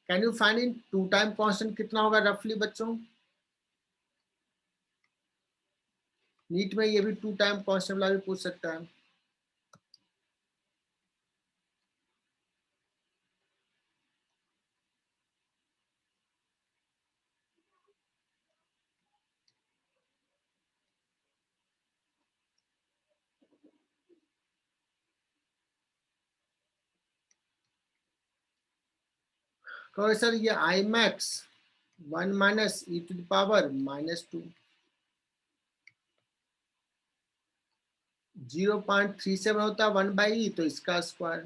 Can you find in two time constant कितना होगा रफली बच्चों? नीट में ये भी टू टाइम कांस्टेंट वाला भी पूछ सकता है। तो सर ये I max 1 minus e to the power -2, 0.37 होता है 1 बाई ई, तो इसका स्क्वायर।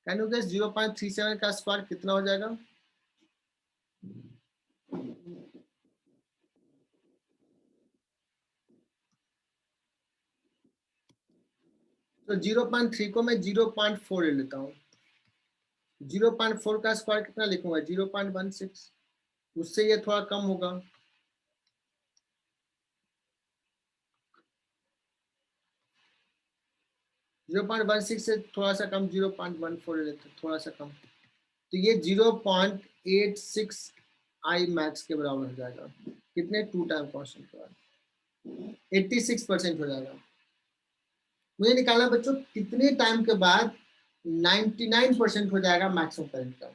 कैन यू गेस 0.37 का स्क्वायर कितना हो जाएगा? तो 0.3 को मैं 0.4 ले लेता हूँ। 0.4 का स्क्वायर कितना लिखूंगा? 0.16। उससे ये थोड़ा कम होगा। जीरो पॉइंट 1.6 से थोड़ा सा कम 0.14 ले लेते, थोड़ा सा कम। तो ये 0.86 आई मैक्स के बराबर हो जाएगा। कितने? 2 टाइम कांस्टेंट के बाद 86% हो जाएगा। मुझे निकालना बच्चों कितने टाइम के बाद 99% हो जाएगा मैक्सिमम करंट का।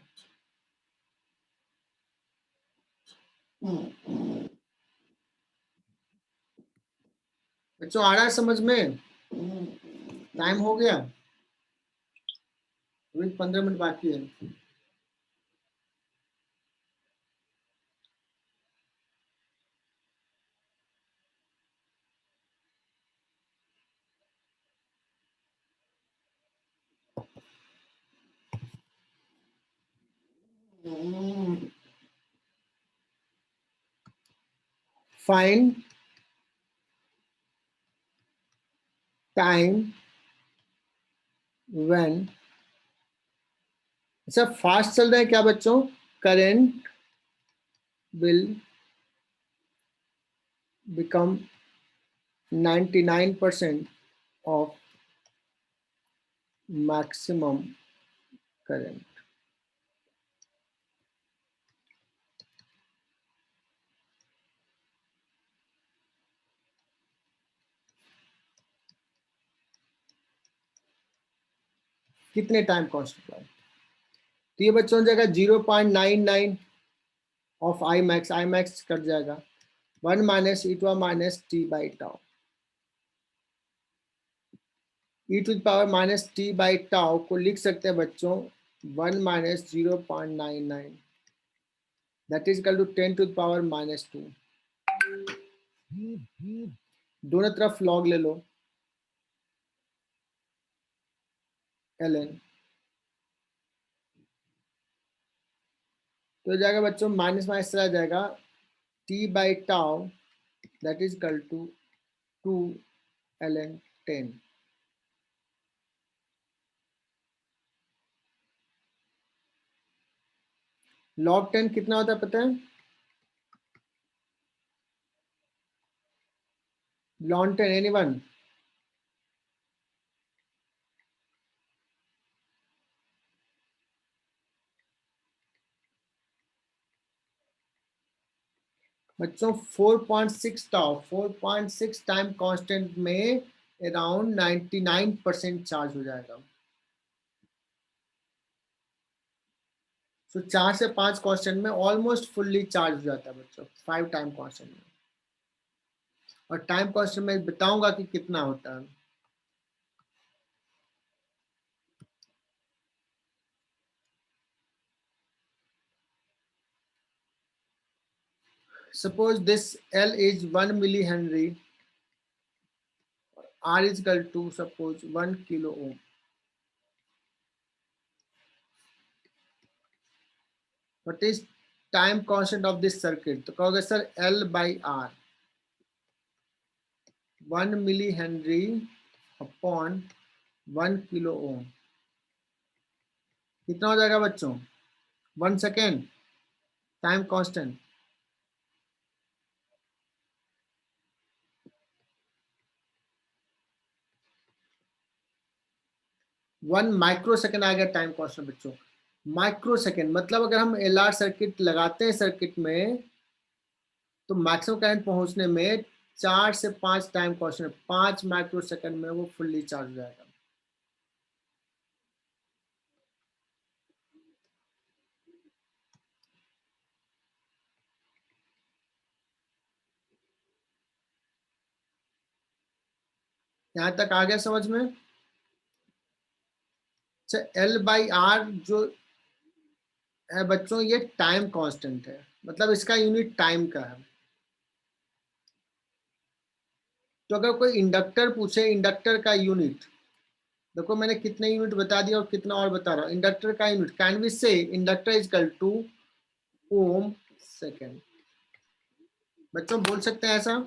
बच्चों आ रहा है समझ में? टाइम हो गया, अभी 15 मिनट बाकी है। फाइंड टाइम व्हेन, अच्छा फास्ट चल रहा है क्या बच्चों? Current will become 99% of maximum current. कितने टाइम कांस्टेंट बाद? तो ये बच्चों हो जाएगा 0.99 ऑफ आई मैक्स कट जाएगा 1 minus e to minus t by tau. E to power minus t by tau को लिख सकते हैं बच्चों 1 minus 0.99, that is equal to 10 to power minus 2। दोनों तरफ लॉग ले लो ln, तो जाएगा बच्चों माइनस माइनस चला जाएगा t by tau that is equal to 2 ln 10। log 10 कितना होता है पता है? log 10 anyone? बच्चों 4.6 टाउ, 4.6 टाइम कांस्टेंट में अराउंड 99% चार्ज हो जाएगा। तो 4 से 5 कांस्टेंट में ऑलमोस्ट फुल्ली चार्ज हो जाता है बच्चों 5 टाइम कांस्टेंट में। और टाइम कांस्टेंट में बताऊंगा कि कितना होता है। Suppose this L is 1 millihenry, R is equal to suppose 1 kilo ohm. What is time constant of this circuit? तो कहोगे sir L by R, 1 millihenry upon 1 kilo ohm। कितना हो जाएगा बच्चों? 1 second time constant. 1 microsecond आ गया time constant बच्चों। Microsecond मतलब अगर हम LR सर्किट लगाते हैं सर्किट में तो मैक्सिमम करंट पहुंचने में 4 से 5 टाइम कांस्टेंट, 5 माइक्रो सेकेंड में वो फुल्ली चार्ज हो जाएगा। यहां तक आ गया समझ में? अच्छा L बाई आर जो है बच्चों ये टाइम कांस्टेंट है, मतलब इसका यूनिट टाइम का है। तो अगर कोई इंडक्टर पूछे इंडक्टर का यूनिट, देखो मैंने कितने यूनिट बता दिया और कितना और बता रहा हूं। इंडक्टर का unit can we say inductor is equal to ohm second. बच्चों बोल सकते हैं ऐसा?